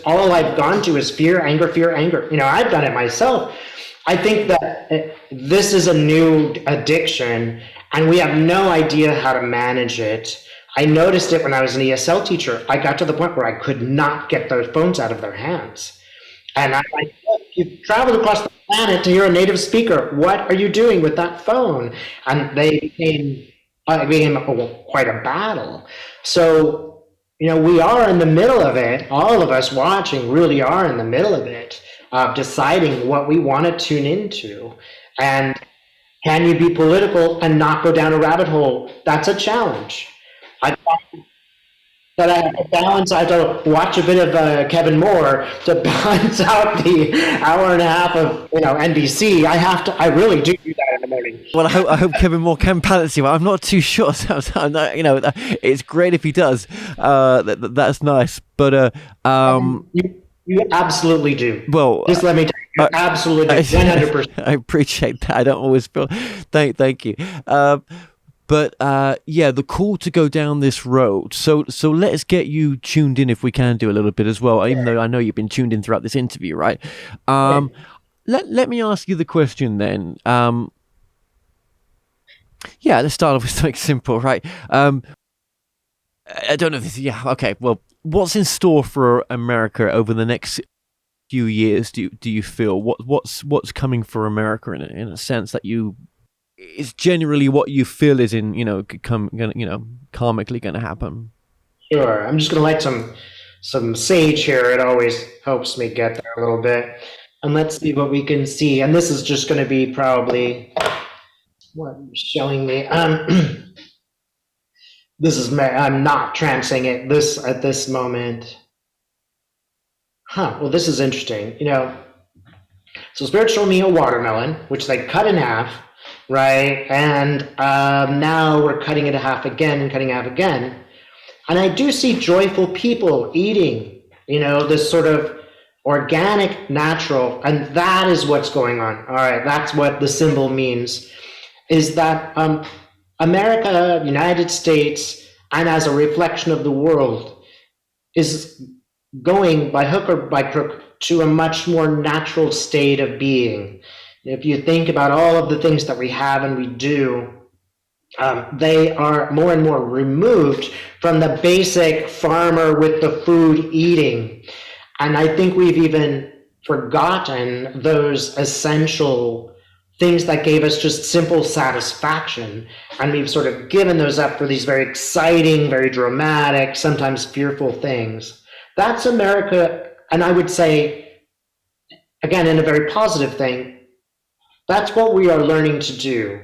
All I've gone to is fear, anger, fear, anger. You know, I've done it myself. I think that this is a new addiction, and we have no idea how to manage it. I noticed it when I was an ESL teacher. I got to the point where I could not get those phones out of their hands. And I'm like, look, you've traveled across the planet to hear a native speaker. What are you doing with that phone? And it became quite a battle. So, you know, we are in the middle of it. All of us watching really are in the middle of it, deciding what we want to tune into. And can you be political and not go down a rabbit hole? That's a challenge. But I have to balance. I have to watch a bit of Kevin Moore to balance out the hour and a half of, you know, NBC. I really do that in the morning. Well, I hope Kevin Moore can balance you. I'm not too sure. I'm not, you know, it's great if he does. That's nice. But you absolutely do. Well, just let me tell you, you absolutely do. 100%. I appreciate that. I don't always feel. Thank you. But yeah, the call to go down this road. So let's get you tuned in if we can do a little bit as well. Even though I know you've been tuned in throughout this interview, right? Let me ask you the question then. Yeah, let's start off with something simple, right? I don't know if this. Yeah, okay. Well, what's in store for America over the next few years? Do you feel what's coming for America in a sense that you? Is generally what you feel is in, you know, karmically going to happen. Sure. I'm just going to light some sage here. It always helps me get there a little bit. And let's see what we can see. And this is just going to be probably what you're showing me. I'm not trancing it at this moment. Well, this is interesting. You know, so Spirit showed me a watermelon, which they cut in half. Right, and now we're cutting it in half again and cutting it in half again. And I do see joyful people eating, you know, this sort of organic, natural, and that is what's going on. All right, that's what the symbol means, is that America, United States, and as a reflection of the world, is going by hook or by crook to a much more natural state of being. If you think about all of the things that we have and we do, they are more and more removed from the basic farmer with the food eating. And I think we've even forgotten those essential things that gave us just simple satisfaction. And we've sort of given those up for these very exciting, very dramatic, sometimes fearful things. That's America. And I would say, again, in a very positive thing, that's what we are learning to do.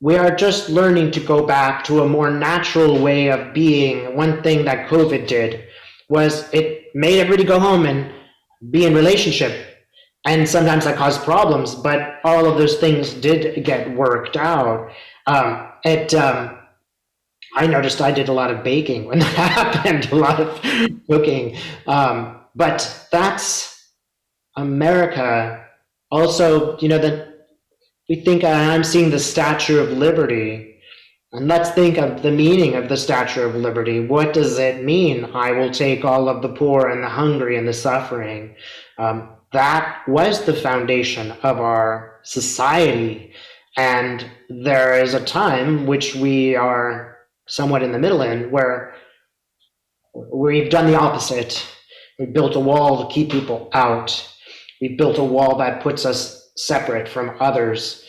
we are just learning to go back to a more natural way of being. One thing that COVID did was it made everybody go home and be in relationship. And sometimes that caused problems, but all of those things did get worked out. I noticed I did a lot of baking when that happened, a lot of cooking. But that's America. Also, that we think I'm seeing the Statue of Liberty, and let's think of the meaning of the Statue of Liberty. What does it mean? I will take all of the poor and the hungry and the suffering. That was the foundation of our society. And there is a time which we are somewhat in the middle in, where we've done the opposite. We built a wall to keep people out. We built a wall that puts us separate from others.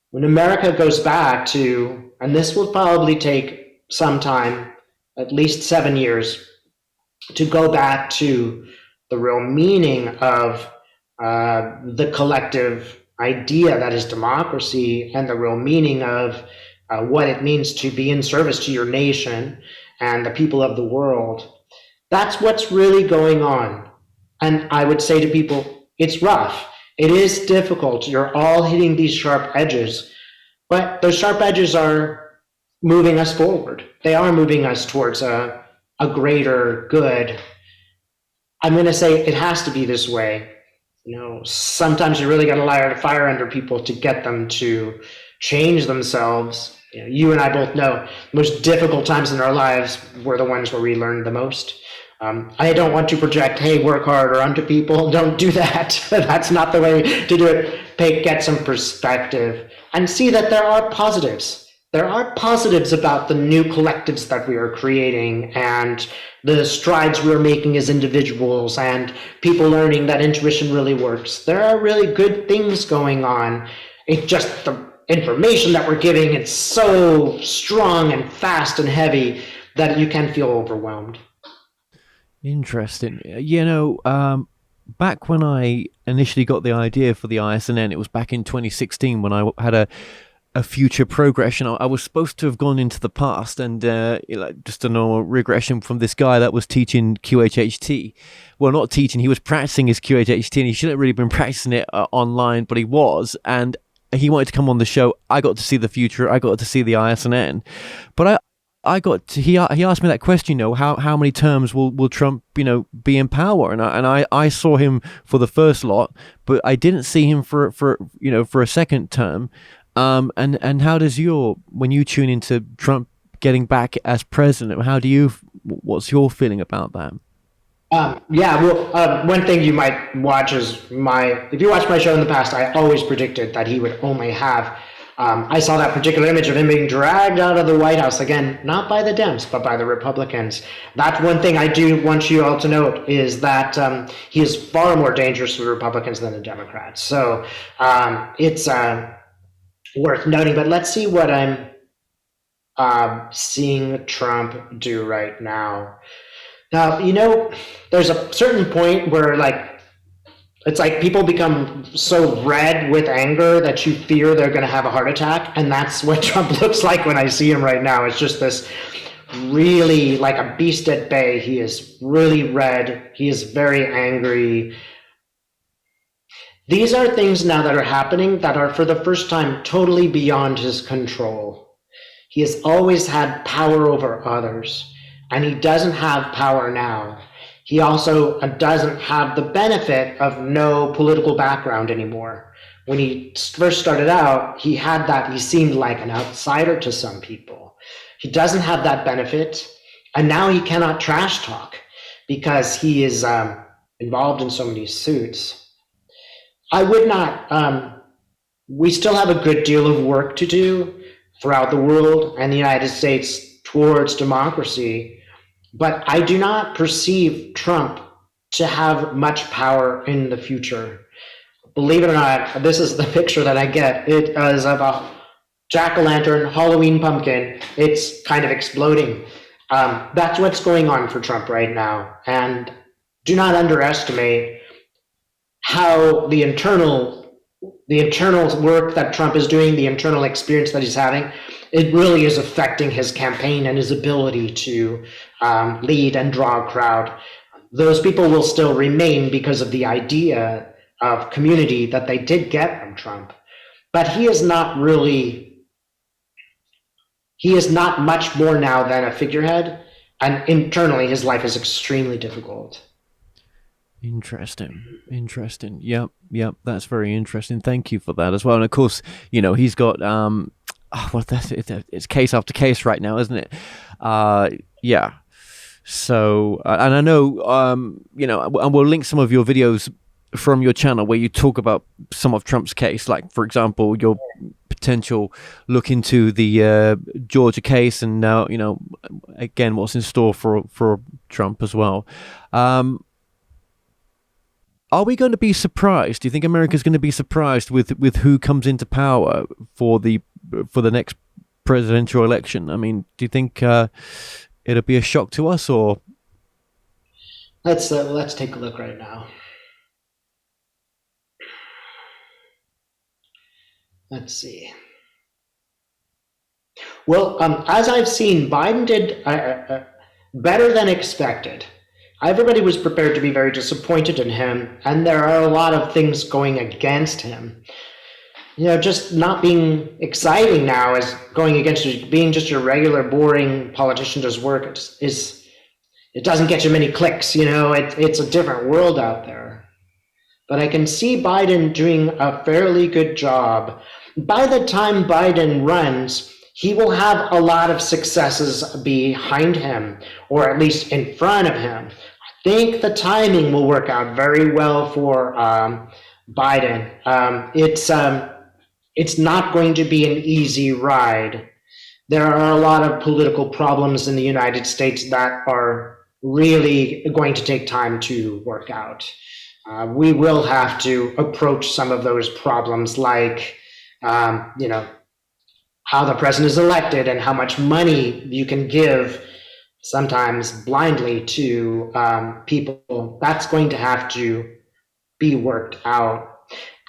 When America goes back to, and this will probably take some time, at least 7 years, to go back to the real meaning of the collective idea that is democracy, and the real meaning of what it means to be in service to your nation and the people of the world. That's what's really going on. And I would say to people, it's rough. It is difficult. You're all hitting these sharp edges, but those sharp edges are moving us forward. They are moving us towards a greater good. I'm going to say it has to be this way. Sometimes you really got to light a fire under people to get them to change themselves. You and I both know the most difficult times in our lives were the ones where we learned the most. I don't want to project, hey, work harder onto people. Don't do that. That's not the way to do it. Get some perspective and see that there are positives. There are positives about the new collectives that we are creating, and the strides we're making as individuals, and people learning that intuition really works. There are really good things going on. It's just the information that we're giving, it's so strong and fast and heavy that you can feel overwhelmed. Interesting. Back when I initially got the idea for the ISNN, it was back in 2016 when I had a future progression. I was supposed to have gone into the past and just a normal regression from this guy that was teaching QHHT. Well, not teaching, he was practicing his QHHT, and he shouldn't have really been practicing it online, but he was. And he wanted to come on the show. I got to see the future. I got to see the ISNN. But he asked me that question, how many terms will Trump, be in power? And I saw him for the first lot, but I didn't see him for a second term. And how does when you tune into Trump getting back as president, what's your feeling about that? One thing you might watch is if you watch my show in the past, I always predicted that he would only have, I saw that particular image of him being dragged out of the White House, again, not by the Dems, but by the Republicans. That's one thing I do want you all to note, is that he is far more dangerous to the Republicans than the Democrats. So it's worth noting, but let's see what I'm seeing Trump do right now. Now, there's a certain point where it's like people become so red with anger that you fear they're going to have a heart attack. And that's what Trump looks like when I see him right now. It's just this really like a beast at bay. He is really red. He is very angry. These are things now that are happening that are for the first time totally beyond his control. He has always had power over others, and he doesn't have power now. He also doesn't have the benefit of no political background anymore. When he first started out, he had that. He seemed like an outsider to some people. He doesn't have that benefit, and now he cannot trash talk because he is involved in so many suits. I would not, we still have a good deal of work to do throughout the world and the United States towards democracy. But I do not perceive Trump to have much power in the future. Believe it or not, this is the picture that I get. It is of a jack-o'-lantern Halloween pumpkin. It's kind of exploding. That's what's going on for Trump right now. And do not underestimate how the internal the internal work that Trump is doing, the internal experience that he's having, it really is affecting his campaign and his ability to lead and draw a crowd. Those people will still remain because of the idea of community that they did get from Trump. But he is not much more now than a figurehead. And internally, his life is extremely difficult. Interesting. Yep. That's very interesting. Thank you for that as well. And of course, he's got it's case after case right now, isn't it? Yeah. So, and I know, and we'll link some of your videos from your channel where you talk about some of Trump's case, like for example, your potential look into the Georgia case, and now again what's in store for Trump as well. Are we going to be surprised? Do you think America's going to be surprised with who comes into power for the next presidential election? I mean, do you think it'll be a shock to us, or? Let's take a look right now. Let's see. Well, as I've seen, Biden did better than expected. Everybody was prepared to be very disappointed in him, and there are a lot of things going against him. Just not being exciting now is going against being just your regular, boring politician does work. It doesn't get you many clicks, it's a different world out there. But I can see Biden doing a fairly good job. By the time Biden runs, he will have a lot of successes behind him, or at least in front of him. I think the timing will work out very well for Biden. It's not going to be an easy ride. There are a lot of political problems in the United States that are really going to take time to work out. We will have to approach some of those problems, like how the president is elected and how much money you can give, sometimes blindly, to people. That's going to have to be worked out.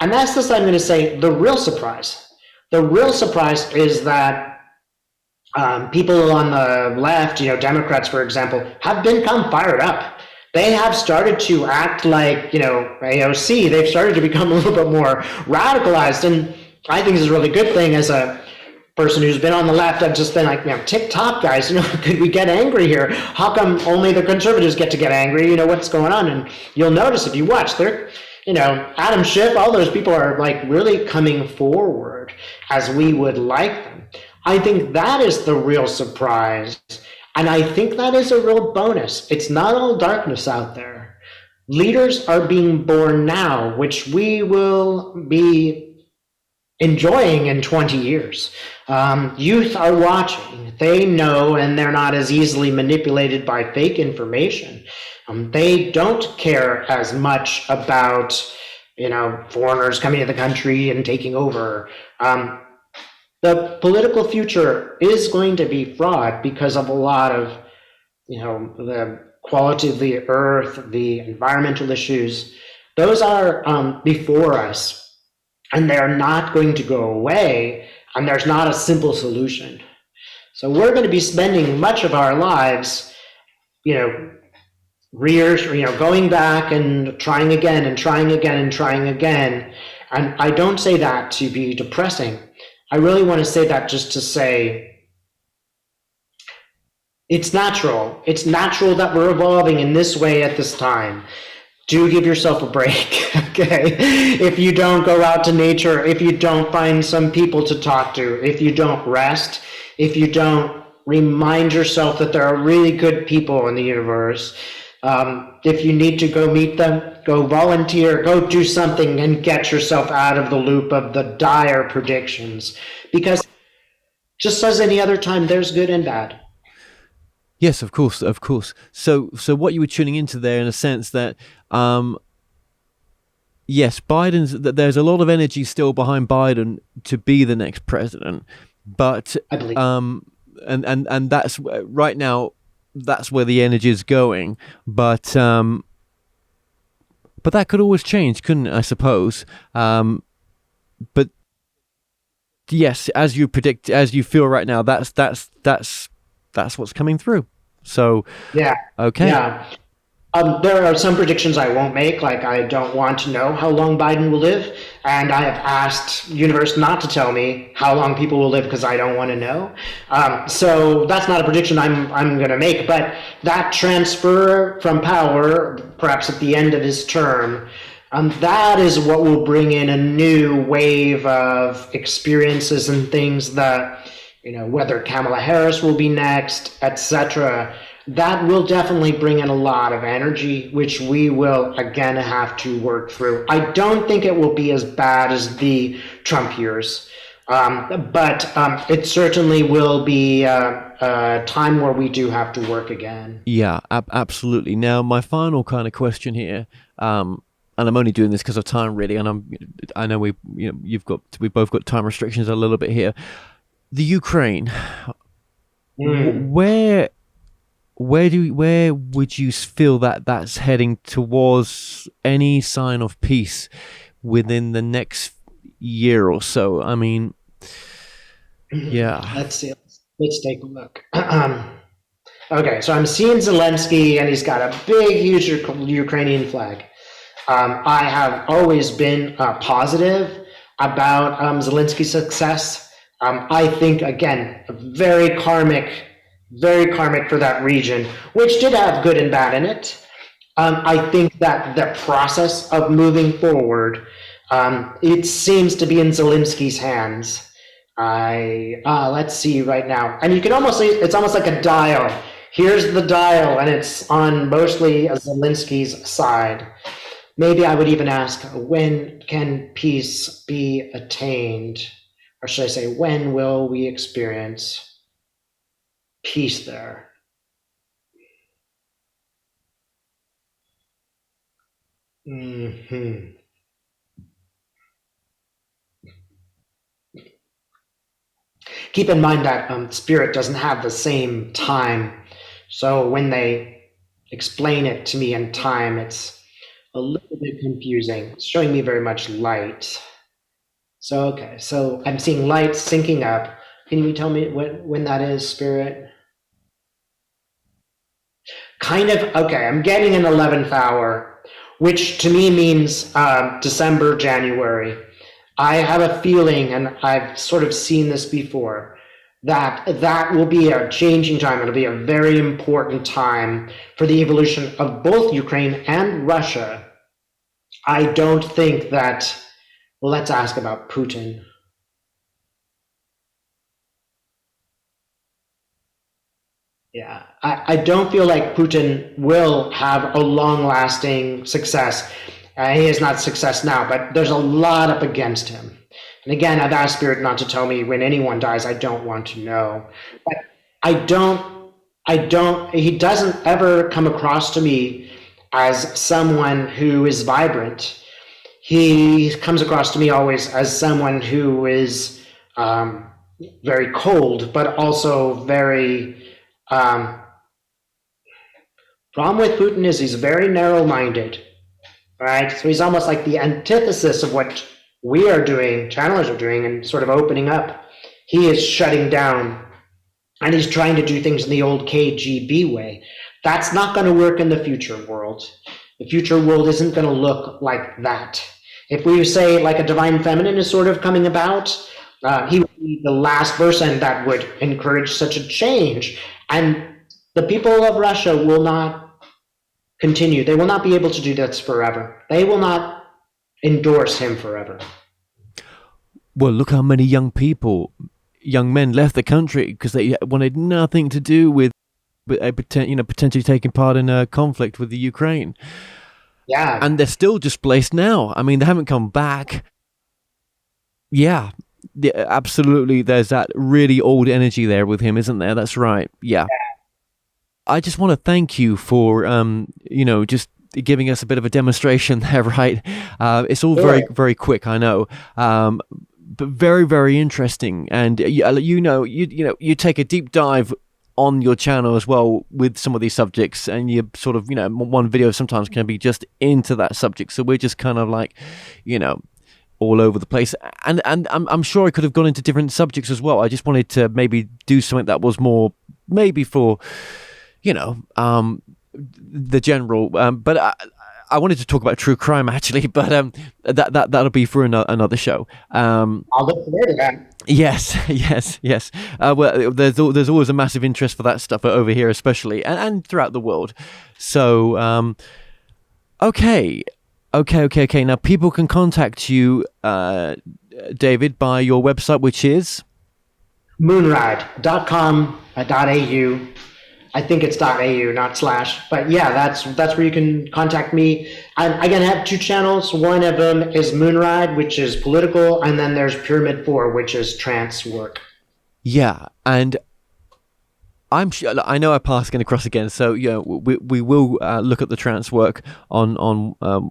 And that's just, I'm going to say, the real surprise. The real surprise is that people on the left, Democrats, for example, have become fired up. They have started to act like, AOC. They've started to become a little bit more radicalized. And I think this is a really good thing as a person who's been on the left. I've just been like, TikTok guys, could we get angry here? How come only the conservatives get to get angry? What's going on? And you'll notice if you watch, they're, Adam Schiff, all those people are like really coming forward as we would like them. I think that is the real surprise. And I think that is a real bonus. It's not all darkness out there. Leaders are being born now, which we will be enjoying in 20 years. Youth are watching. They know, and they're not as easily manipulated by fake information. They don't care as much about, foreigners coming to the country and taking over. The political future is going to be fraught because of a lot of, the quality of the earth, the environmental issues. Those are before us, and they're not going to go away, and there's not a simple solution. So we're going to be spending much of our lives, going back and trying again and trying again and trying again. And I don't say that to be depressing. I really want to say that just to say it's natural. It's natural that we're evolving in this way at this time. Do give yourself a break, okay? If you don't go out to nature, if you don't find some people to talk to, if you don't rest, if you don't remind yourself that there are really good people in the universe, if you need to go meet them, go volunteer, go do something and get yourself out of the loop of the dire predictions. Because just as any other time, there's good and bad. Yes, of course. So what you were tuning into there, in a sense, that yes, there's a lot of energy still behind Biden to be the next president, but I believe. And that's right now. That's where the energy is going, but that could always change, couldn't it? I suppose. but yes, as you predict, as you feel right now, that's what's coming through. So Yeah. okay. Yeah. There are some predictions I won't make, like I don't want to know how long Biden will live, and I have asked universe not to tell me how long people will live because I don't want to know. So that's not a prediction I'm going to make, but that transfer from power, perhaps at the end of his term, that is what will bring in a new wave of experiences and things that, whether Kamala Harris will be next, etc. That will definitely bring in a lot of energy, which we will again have to work through. I don't think it will be as bad as the Trump years, but it certainly will be a time where we do have to work again. Yeah, absolutely. Now, my final kind of question here, and I'm only doing this because of time, really, and I know we both got time restrictions a little bit here. The Ukraine, where would you feel that's heading towards any sign of peace within the next year or so? I mean, yeah. Let's see. Let's take a look. Okay, so I'm seeing Zelensky, and he's got a big, huge Ukrainian flag. I have always been positive about Zelensky's success. I think, again, very karmic for that region, which did have good and bad in it. I think that the process of moving forward, it seems to be in Zelensky's hands. Let's see right now. And you can almost see, it's almost like a dial. Here's the dial, and it's on mostly Zelensky's side. Maybe I would even ask, when can peace be attained? Or should I say, when will we experience peace there? Keep in mind that spirit doesn't have the same time. So when they explain it to me in time, it's a little bit confusing. It's showing me very much light. So, okay, so I'm seeing light syncing up. Can you tell me when that is, Spirit? Kind of, okay, I'm getting an 11th hour, which to me means December, January. I have a feeling, and I've sort of seen this before, that will be a changing time. It'll be a very important time for the evolution of both Ukraine and Russia. I don't think that, well, let's ask about Putin. Yeah, I don't feel like Putin will have a long-lasting success. He is not success now, but there's a lot up against him. And again, I've asked Spirit not to tell me when anyone dies. I don't want to know. But he doesn't ever come across to me as someone who is vibrant. He comes across to me always as someone who is very cold, but also very... problem with Putin is he's very narrow-minded, right? So he's almost like the antithesis of what we are doing, channelers are doing, and sort of opening up. He is shutting down, and he's trying to do things in the old KGB way. That's not going to work in the future world. The future world isn't going to look like that. If we say like a divine feminine is sort of coming about, he would be the last person that would encourage such a change. And the people of Russia will not continue. They will not be able to do this forever. They will not endorse him forever. Well, look how many young men left the country because they wanted nothing to do with potentially taking part in a conflict with the Ukraine. Yeah. And they're still displaced now. I mean, they haven't come back. Yeah, absolutely. There's that really old energy there with him, isn't there? That's right. Yeah. I just want to thank you for, just giving us a bit of a demonstration there, right? It's all very, very quick, I know, but very, very interesting. And you take a deep dive on your channel as well with some of these subjects, and you sort of, one video sometimes can be just into that subject. So we're just kind of like, all over the place, and I'm sure I could have gone into different subjects as well. I just wanted to maybe do something that was more maybe for, the general. But I wanted to talk about true crime actually, but that'll be for another show. I'll look forward to that. Yes. Well, there's always a massive interest for that stuff over here, especially, and throughout the world. So, okay. Now, people can contact you, David, by your website, which is moonride.com.au. I think it's .au, not /. But yeah, that's where you can contact me. I again have two channels. One of them is Moonride, which is political, and then there's Pyramid 4, which is trance work. Yeah, and I'm sure, I know I'm passing across again, so we will look at the trance work on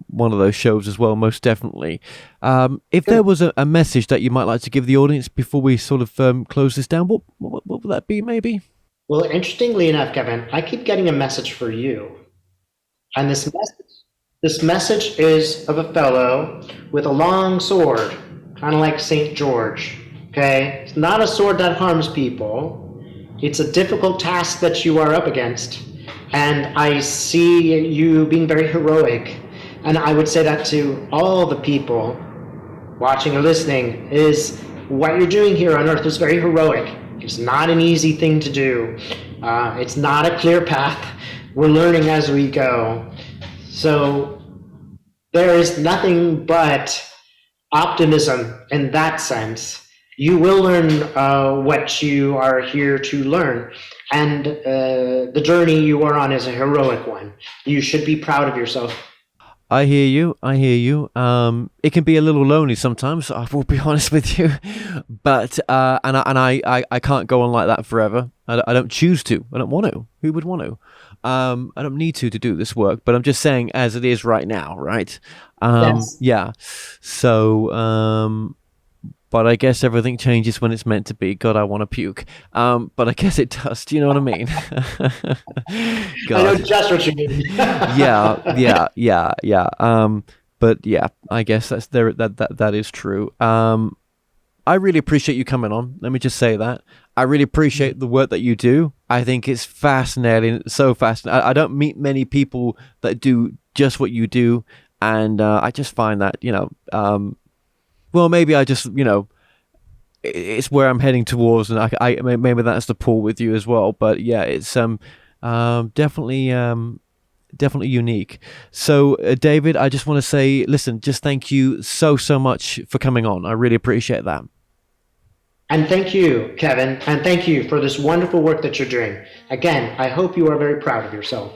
one of those shows as well, most definitely. If there was a message that you might like to give the audience before we sort of close this down, what would that be, maybe? Well, interestingly enough, Kevin, I keep getting a message for you. And this message is of a fellow with a long sword, kind of like St. George, okay? It's not a sword that harms people. It's a difficult task that you are up against. And I see you being very heroic. And I would say that to all the people watching or listening, is what you're doing here on Earth is very heroic. It's not an easy thing to do. It's not a clear path. We're learning as we go. So there is nothing but optimism in that sense. You will learn what you are here to learn. And the journey you are on is a heroic one. You should be proud of yourself. I hear you. It can be a little lonely sometimes, I will be honest with you, but I can't go on like that forever. I don't choose to. I don't want to. Who would want to? I don't need to do this work, but I'm just saying as it is right now, right? Yes. Yeah. So, but I guess everything changes when it's meant to be. God, I want to puke. But I guess it does. Do you know what I mean? God. I know just what you mean. Yeah. But yeah, I guess that's there. That is true. I really appreciate you coming on. Let me just say that. I really appreciate the work that you do. I think it's fascinating. So fascinating. I don't meet many people that do just what you do. And I just find that, well, maybe I just, it's where I'm heading towards, and I maybe that's the pull with you as well. But yeah, it's definitely unique. So David, I just want to say, listen, just thank you so much for coming on. I really appreciate that. And thank you, Kevin, and thank you for this wonderful work that you're doing. Again, I hope you are very proud of yourself.